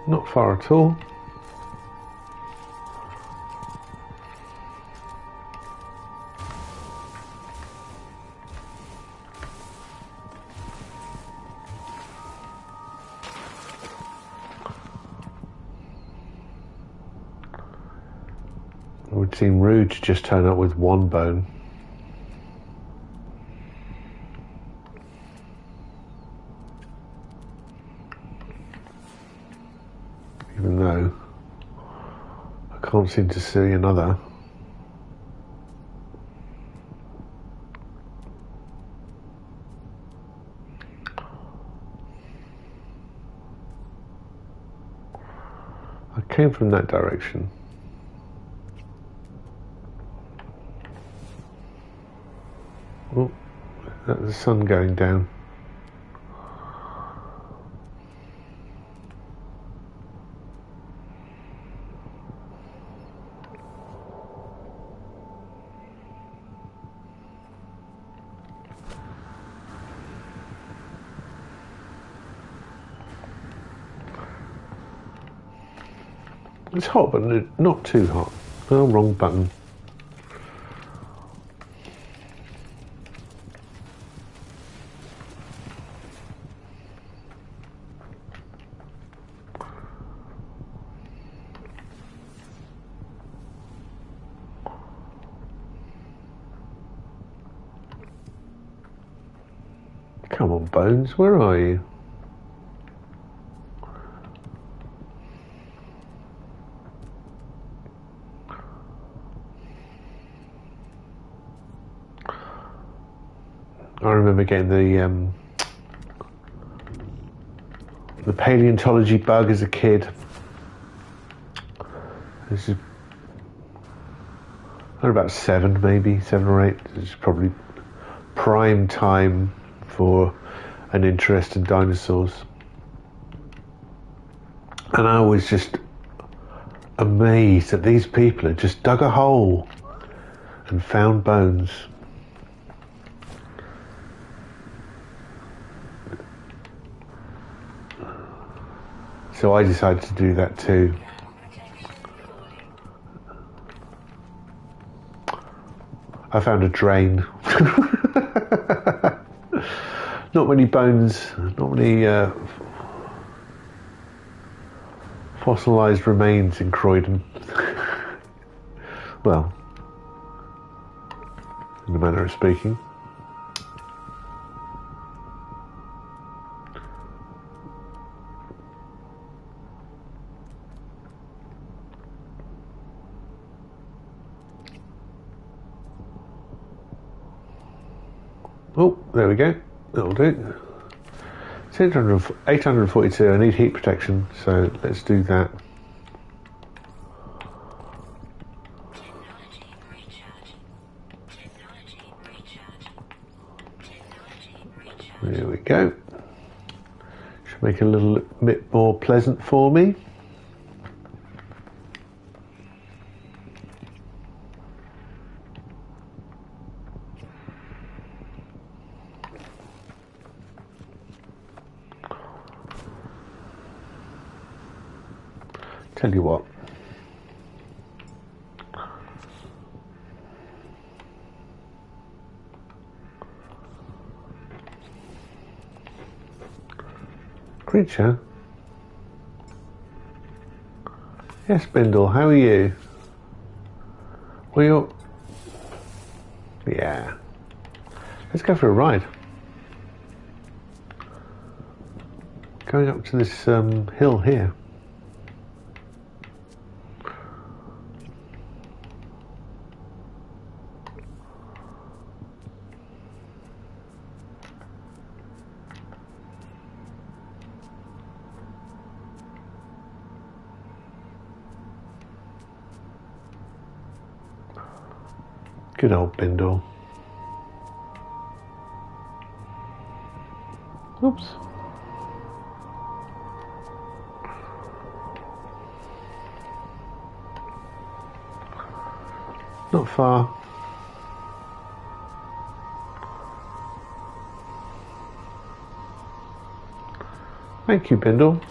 Not far at all. It would seem rude to just turn up with one bone. Even though I can't seem to see another. I came from that direction. Oh, that's the sun going down. It's hot, but not too hot. Oh, wrong button. Come on, Bones, where are you? I remember getting the paleontology bug as a kid. This is about 7, maybe 7 or 8. It's probably prime time for an interest in dinosaurs, and I was just amazed that these people had just dug a hole and found bones. So I decided to do that too. I found a drain. Not many bones, not many fossilized remains in Croydon. Well, in a manner of speaking. Oh, there we go. That'll do. It's 842. I need heat protection, so let's do that. There we go. Should make it a little bit more pleasant for me. Tell you what. Creature? Yes, Bindelle, how are you? Well, you're... Yeah. Let's go for a ride. Going up to this hill here. Good old Bindelle. Oops. Not far. Thank you, Bindelle.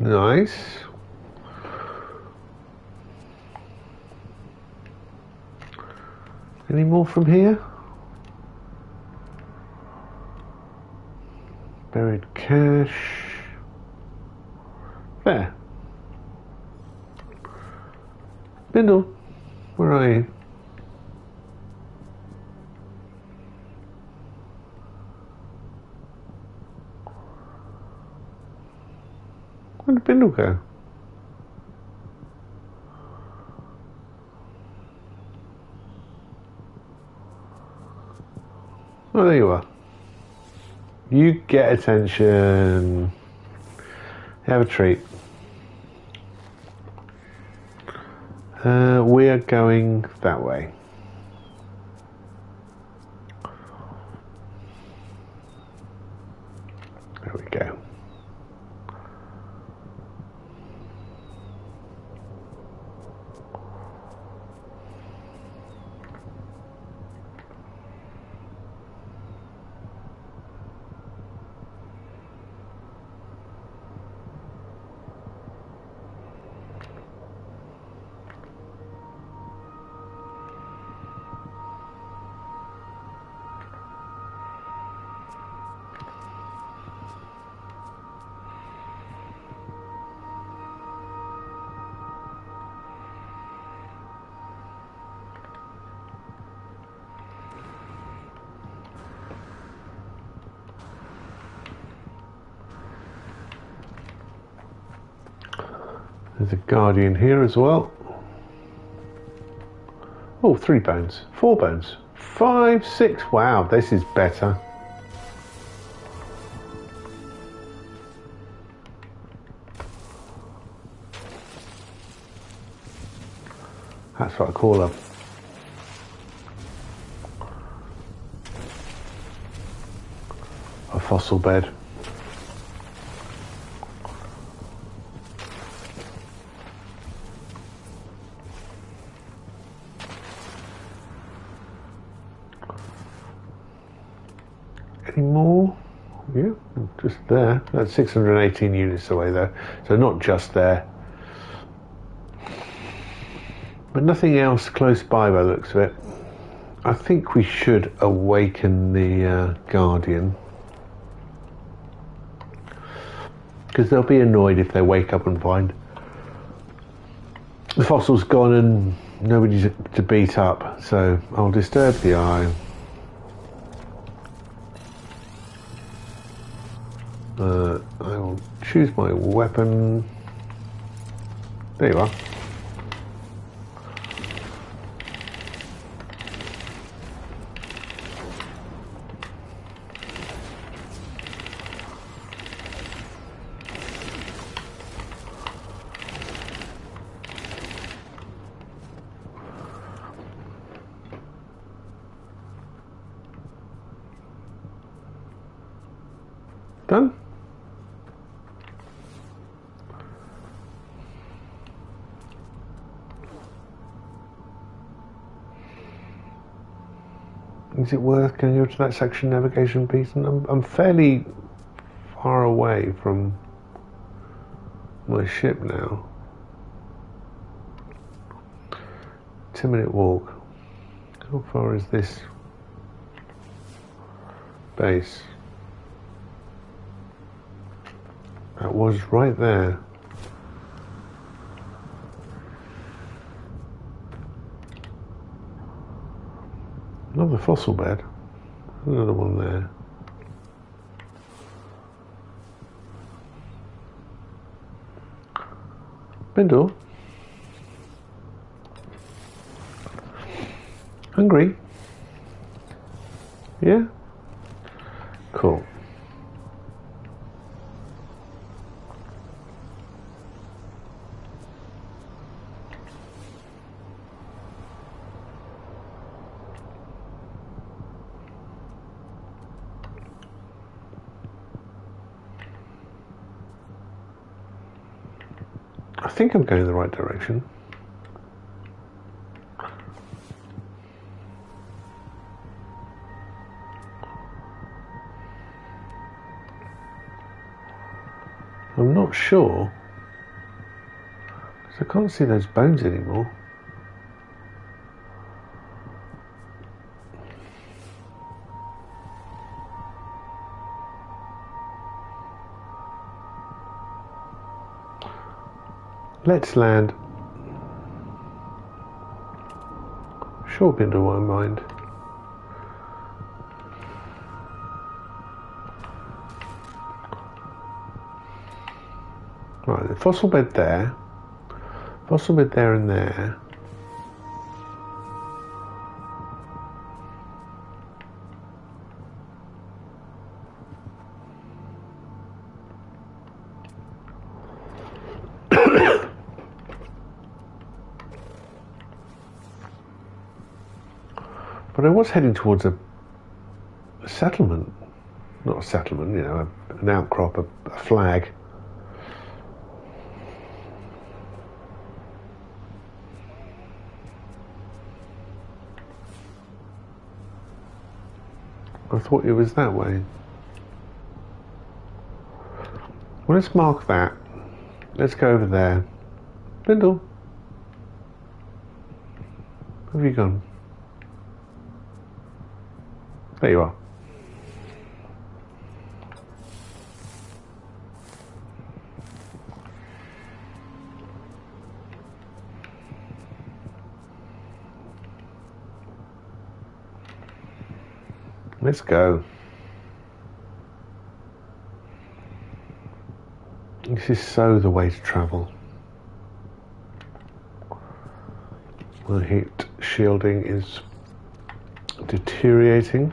Nice. Any more from here? Buried cache. There. Bindelle, where are you? Where did Bindelle go? Oh, there you are. You get attention. Have a treat. We are going that way. There we go. There's a guardian here as well. Oh, 3 bones, 4 bones, 5, 6. Wow, this is better. That's what I call a fossil bed. Any more? Yeah, just there. That's 618 units away though, so not just there. But nothing else close by the looks of it. I think we should awaken the Guardian. because they'll be annoyed if they wake up and find the fossil's gone and nobody to beat up. So I'll disturb the eye. I will choose my weapon. There you are. Done? Is it worth going over to that section navigation piece? And I'm fairly far away from my ship now. 10-minute walk. How far is this base? That was right there. Another fossil bed. Another one there. Bindelle. Hungry? Yeah? Cool. I think I'm going in the right direction. I'm not sure, because I can't see those bones anymore. Let's land. Sure, Bindelle won't mind. Right, the fossil bed there. Fossil bed there and there. But I was heading towards a settlement. Not a settlement, you know, an outcrop, a flag. I thought it was that way. Well, let's mark that. Let's go over there. Bindelle. Where have you gone? There you are. Let's go. This is so the way to travel. My heat shielding is deteriorating.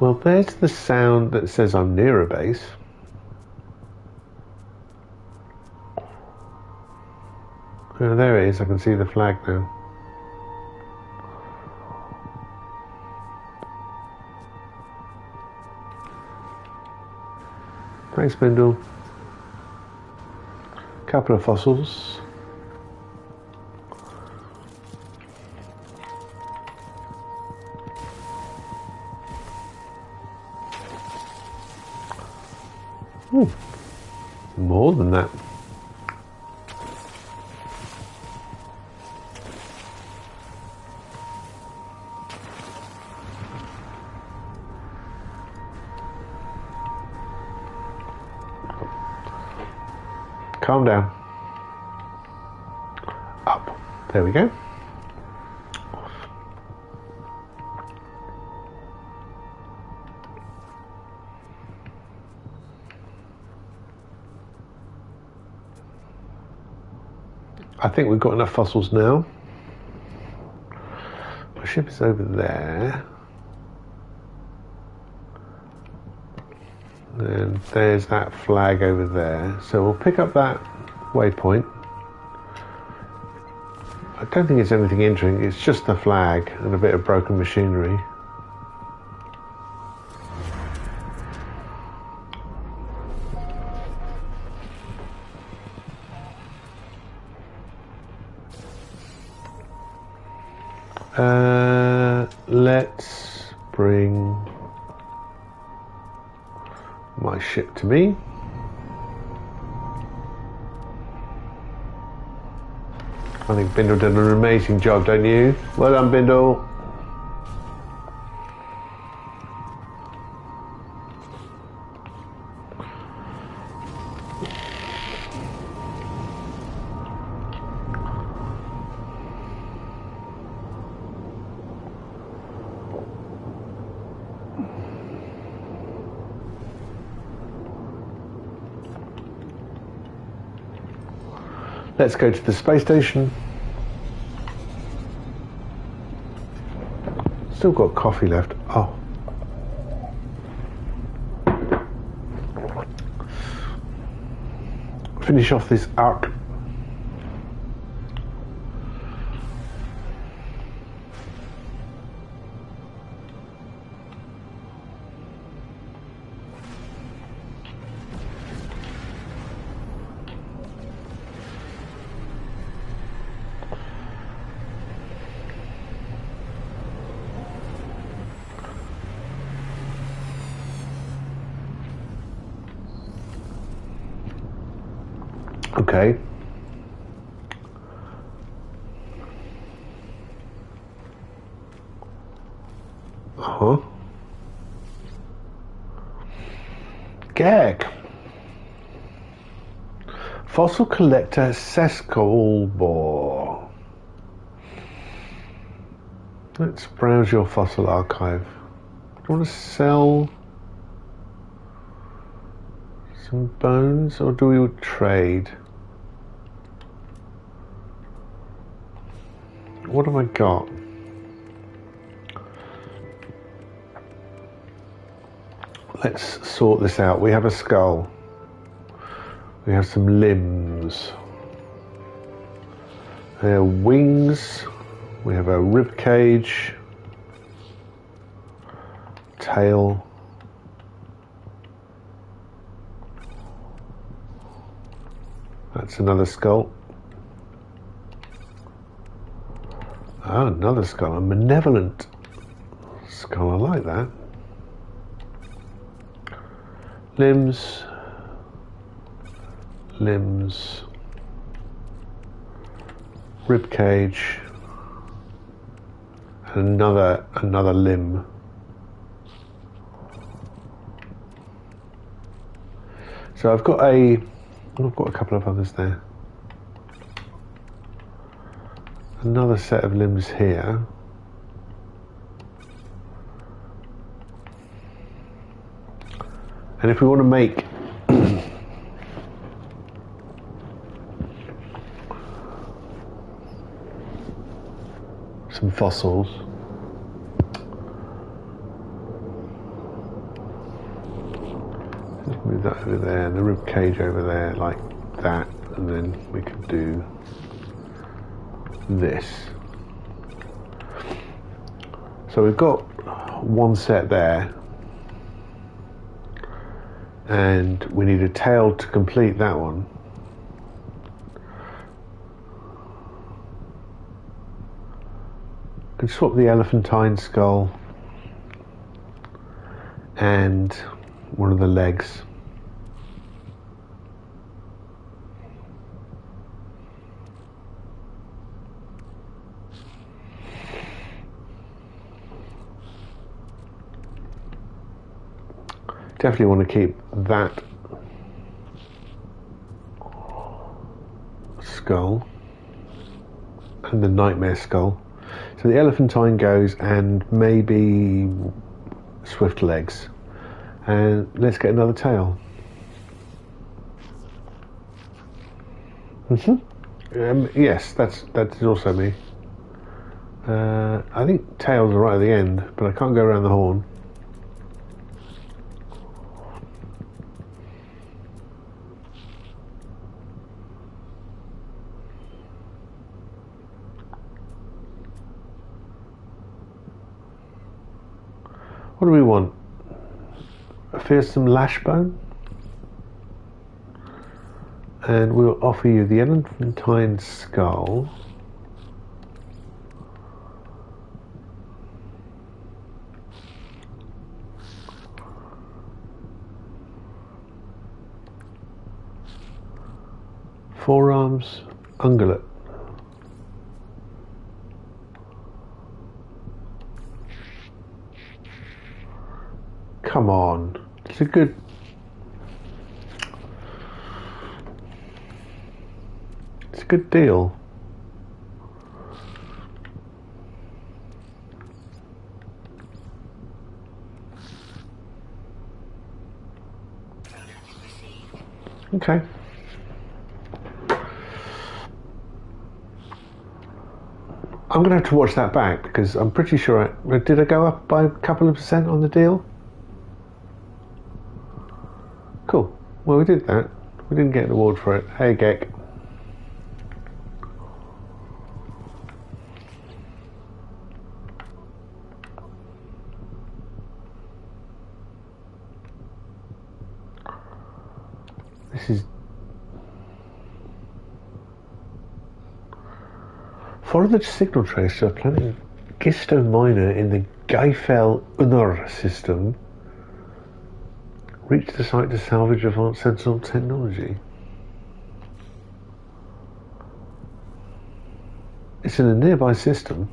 Well, there's the sound that says I'm near a base. Oh, there it is. I can see the flag now. Thanks, Bindelle. Couple of fossils. Ooh, more than that. Calm down. Up. There we go. I think we've got enough fossils now. My ship is over there. And there's that flag over there. So we'll pick up that waypoint. I don't think it's anything interesting. It's just the flag and a bit of broken machinery. Let's bring my ship to me. I think Bindelle did an amazing job, don't you? Well done, Bindelle. Let's go to the space station. Still got coffee left. Oh. Finish off this arc. Okay. Gag. Fossil collector Sescolbor. Let's browse your fossil archive. Do you want to sell some bones, or do we trade? What have I got? Let's sort this out. We have a skull. We have some limbs. Wings. We have a rib cage. Tail. That's another skull. Oh, another skull. A malevolent skull. I like that. Limbs. Limbs. Rib cage. And another limb. So I've got a couple of others there. Another set of limbs here. And if we want to make some fossils, let's move that over there, and the rib cage over there like that, and then we could do this. So we've got one set there, and we need a tail to complete that one. I can swap the elephantine skull and one of the legs. Definitely want to keep that skull and the nightmare skull. So the elephantine goes, and maybe swift legs. And let's get another tail. Yes, that is also me. I think tails are right at the end, but I can't go around the horn. What do we want? A fearsome lash bone? And we'll offer you the elephantine skull. Forearms, ungulate. Come on, it's a good. It's a good deal. Okay. I'm going to have to watch that back because I'm pretty sure did I go up by a couple of percent on the deal? Cool. Well, we did that. We didn't get an award for it. Hey, Gek. This is... Follow the signal trace to a planet Gisto Minor in the Gefiel Unur system. Reach the site to salvage advanced Sentinel technology. It's in a nearby system.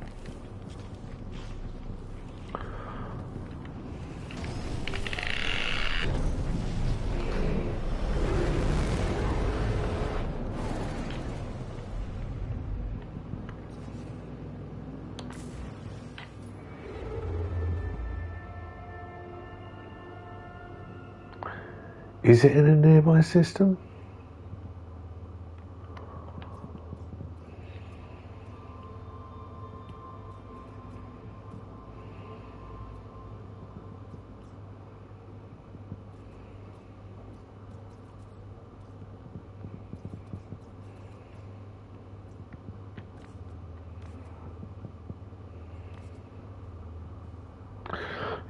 Is it in a nearby system?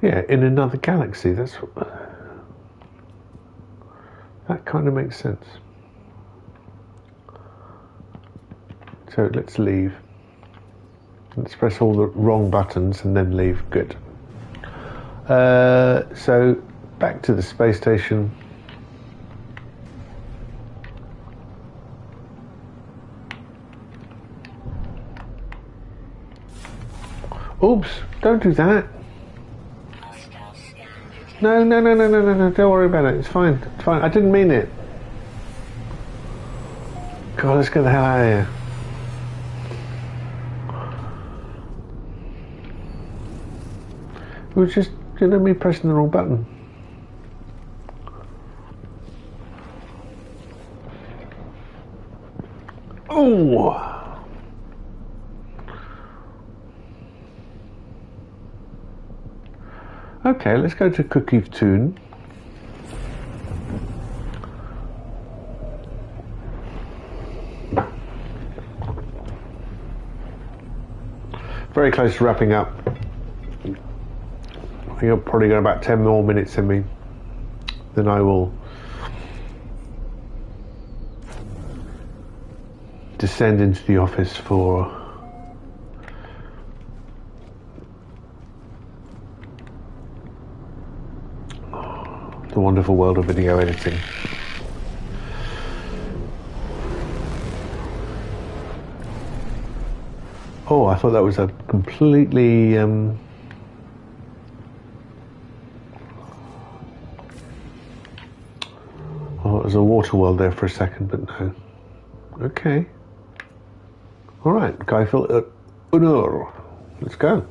Yeah, in another galaxy. That's what... That kind of makes sense. So let's leave. Let's press all the wrong buttons and then leave. Good. So back to the space station. Oops, don't do that. No, don't worry about it. It's fine. It's fine. I didn't mean it. God, let's get the hell out of here. It was just, me pressing the wrong button. Oh! Okay, let's go to Cookive-Toon. Very close to wrapping up. I think I've probably got about 10 more minutes in me. Then I will descend into the office for the wonderful world of video editing. Oh, I thought that was a completely oh, it was a water world there for a second, but no. Okay. Alright, Gefiel Unur. Let's go.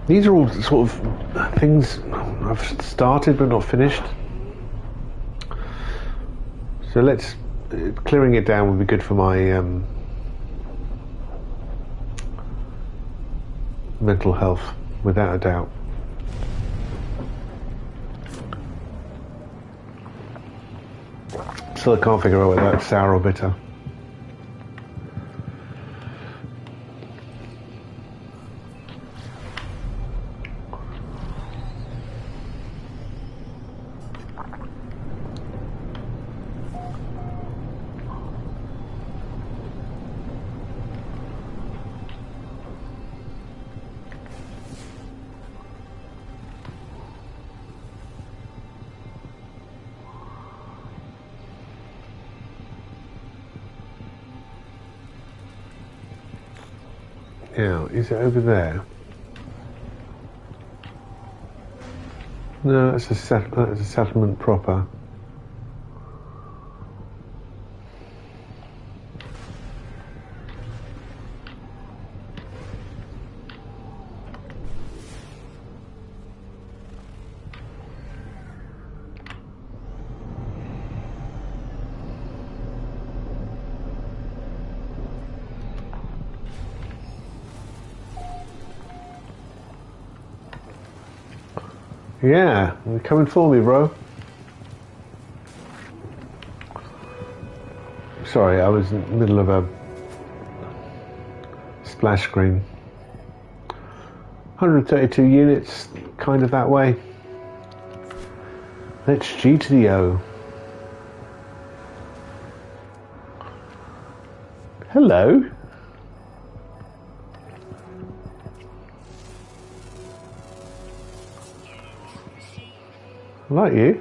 These are all sort of things I've started but not finished. So let's... clearing it down would be good for my mental health, without a doubt. Still I can't figure out whether that's sour or bitter. Now, is it over there? No, that's a settlement proper. Yeah, you're coming for me, bro. Sorry, I was in the middle of a splash screen. 132 units, kind of that way. Let's G to the O. Hello. I like you.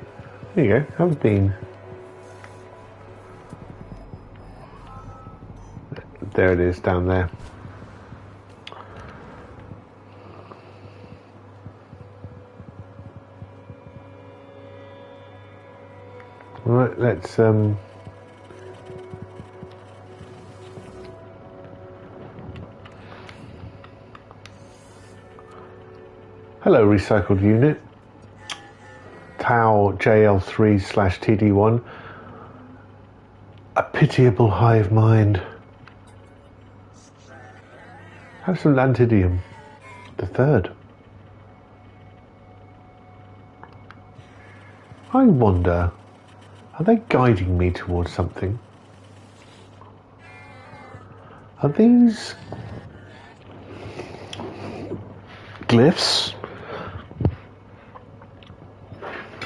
There you go, have a bean. There it is, down there. Right, let's hello, recycled unit. Tau JL3/TD1. A pitiable hive mind. Have some Lantidium. The third. I wonder, are they guiding me towards something? Are these glyphs?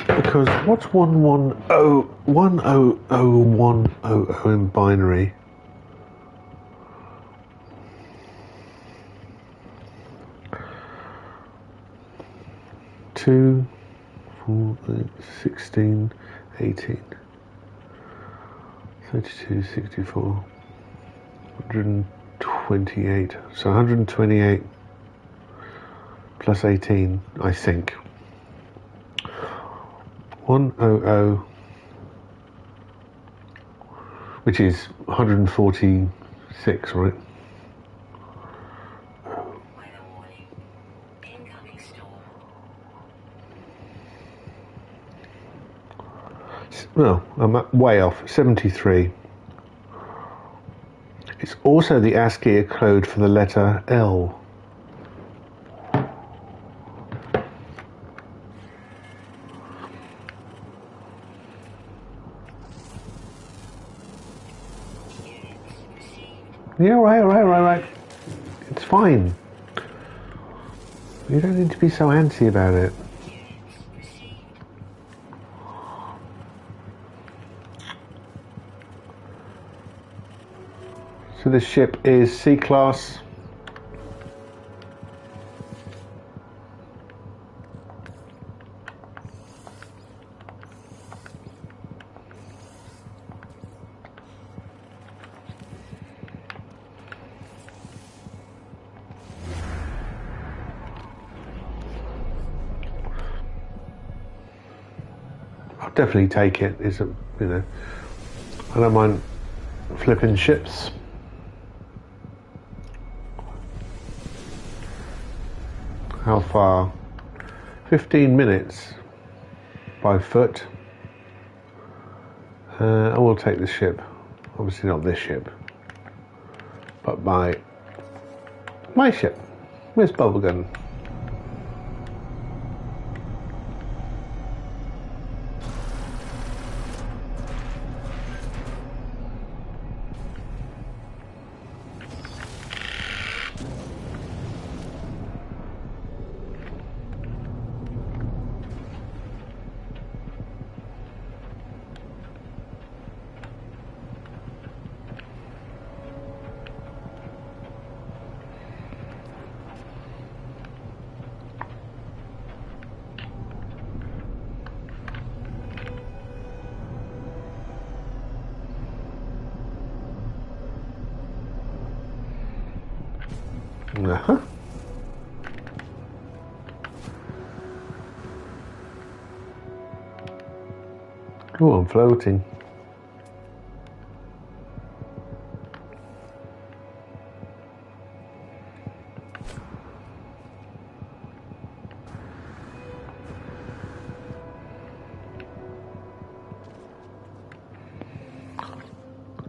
Because what's 1100100 in binary? Two, 4, 16, 18, 32, 64, 128. So 128 plus 18, I think. 100, which is 146, right? Well, I'm way off. 73. It's also the ASCII code for the letter L. Yeah, right. It's fine. You don't need to be so antsy about it. So this ship is C-class. I'll definitely take it. It's a, you know, I don't mind flipping ships. how far? 15 minutes by foot. I will take the ship. Obviously not this ship, but my ship. Where's Bubblegum? Uh-huh. Oh, I'm floating.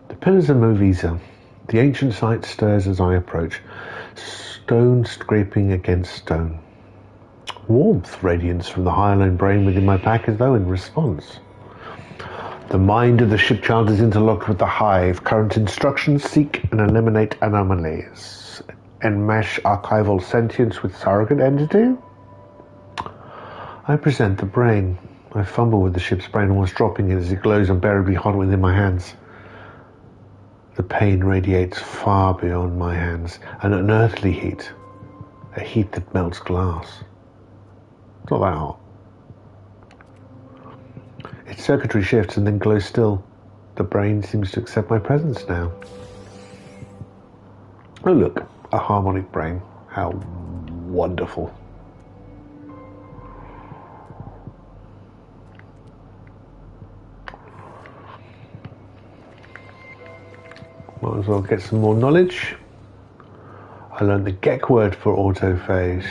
The pillars of Movisa. The ancient site stirs as I approach. Stone scraping against stone. Warmth radiates from the hyaline brain within my pack as though in response. The mind of the shipchild is interlocked with the hive. Current instructions: seek and eliminate anomalies. Enmesh archival sentience with surrogate entity? I present the brain. I fumble with the ship's brain, almost dropping it as it glows unbearably hot within my hands. The pain radiates far beyond my hands, an unearthly heat, a heat that melts glass. It's not that hot. Its circuitry shifts and then glows still. The brain seems to accept my presence now. Oh look, a harmonic brain. How wonderful. Might as well get some more knowledge. I learned the Gek word for autophage.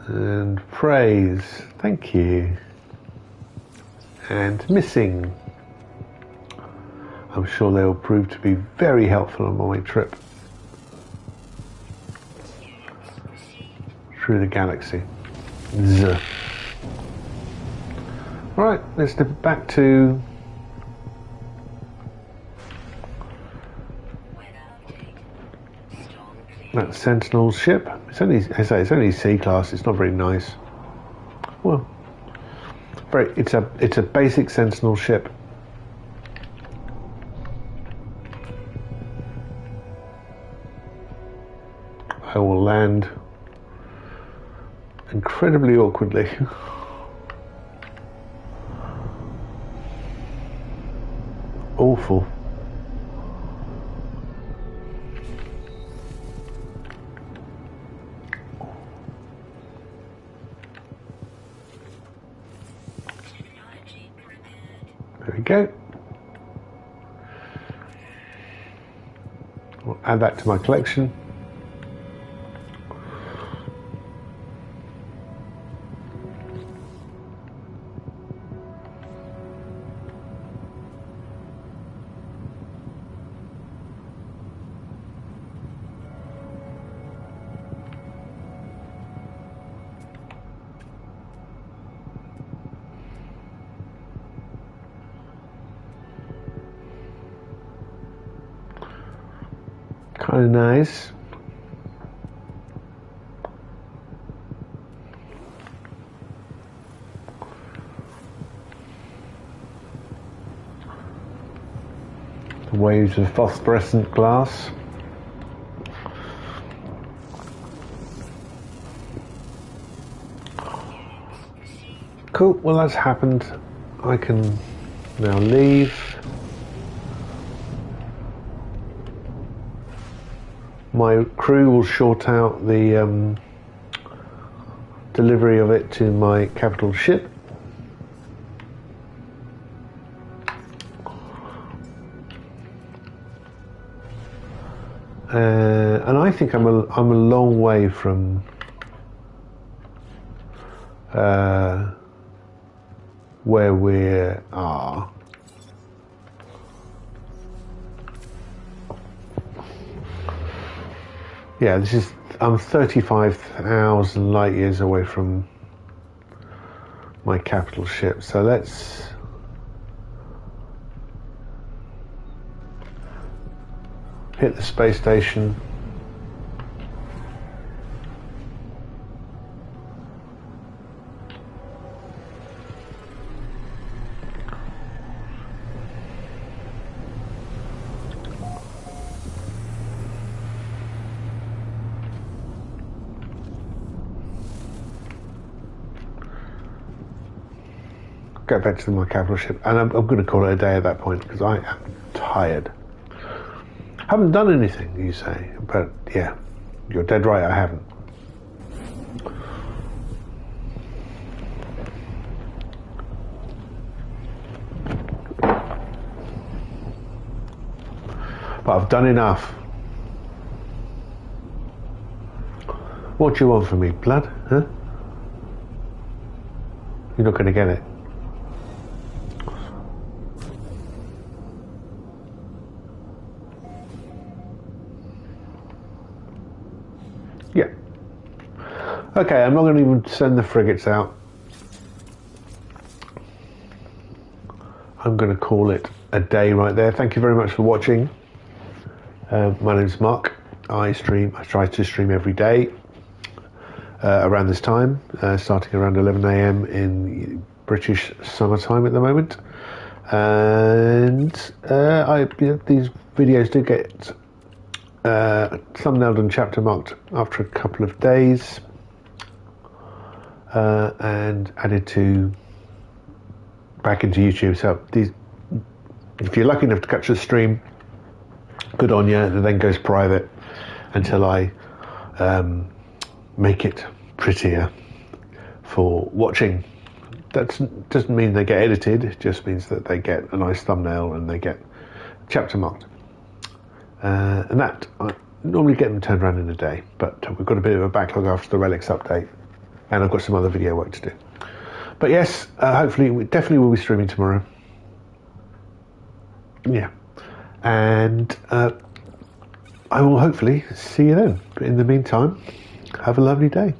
And praise, thank you. And missing. I'm sure they will prove to be very helpful on my trip through the galaxy. Z. Alright, let's dip back to that Sentinel ship. It's only, as I say, it's only C class. It's not very nice. Well, it's a basic Sentinel ship. I will land incredibly awkwardly. Awful. There we go. I'll add that to my collection. Kind of nice. The waves of phosphorescent glass. Cool, well that's happened. I can now leave. My crew will sort out the delivery of it to my capital ship. and I think I'm a long way from where we are. Yeah, I'm 35,000 light years away from my capital ship, so let's hit the space station. Go back to my capital ship, and I'm going to call it a day at that point because I am tired. Haven't done anything, you say, but yeah, you're dead right, I haven't. But I've done enough. What do you want from me, blood? Huh? You're not going to get it. Yeah. Okay, I'm not going to even send the frigates out. I'm going to call it a day right there. Thank you very much for watching. My name's Mark. I try to stream every day around this time, starting around 11 AM in British summertime at the moment. And these videos do get thumbnailed and chapter marked after a couple of days, and added back into YouTube. So if you're lucky enough to catch the stream, good on you. It then goes private until I make it prettier for watching. That doesn't mean they get edited, it just means that they get a nice thumbnail and they get chapter marked. And that, I normally get them turned around in a day, but we've got a bit of a backlog after the relics update, and I've got some other video work to do. But yes, hopefully, we definitely will be streaming tomorrow. Yeah. And I will hopefully see you then. But in the meantime, have a lovely day.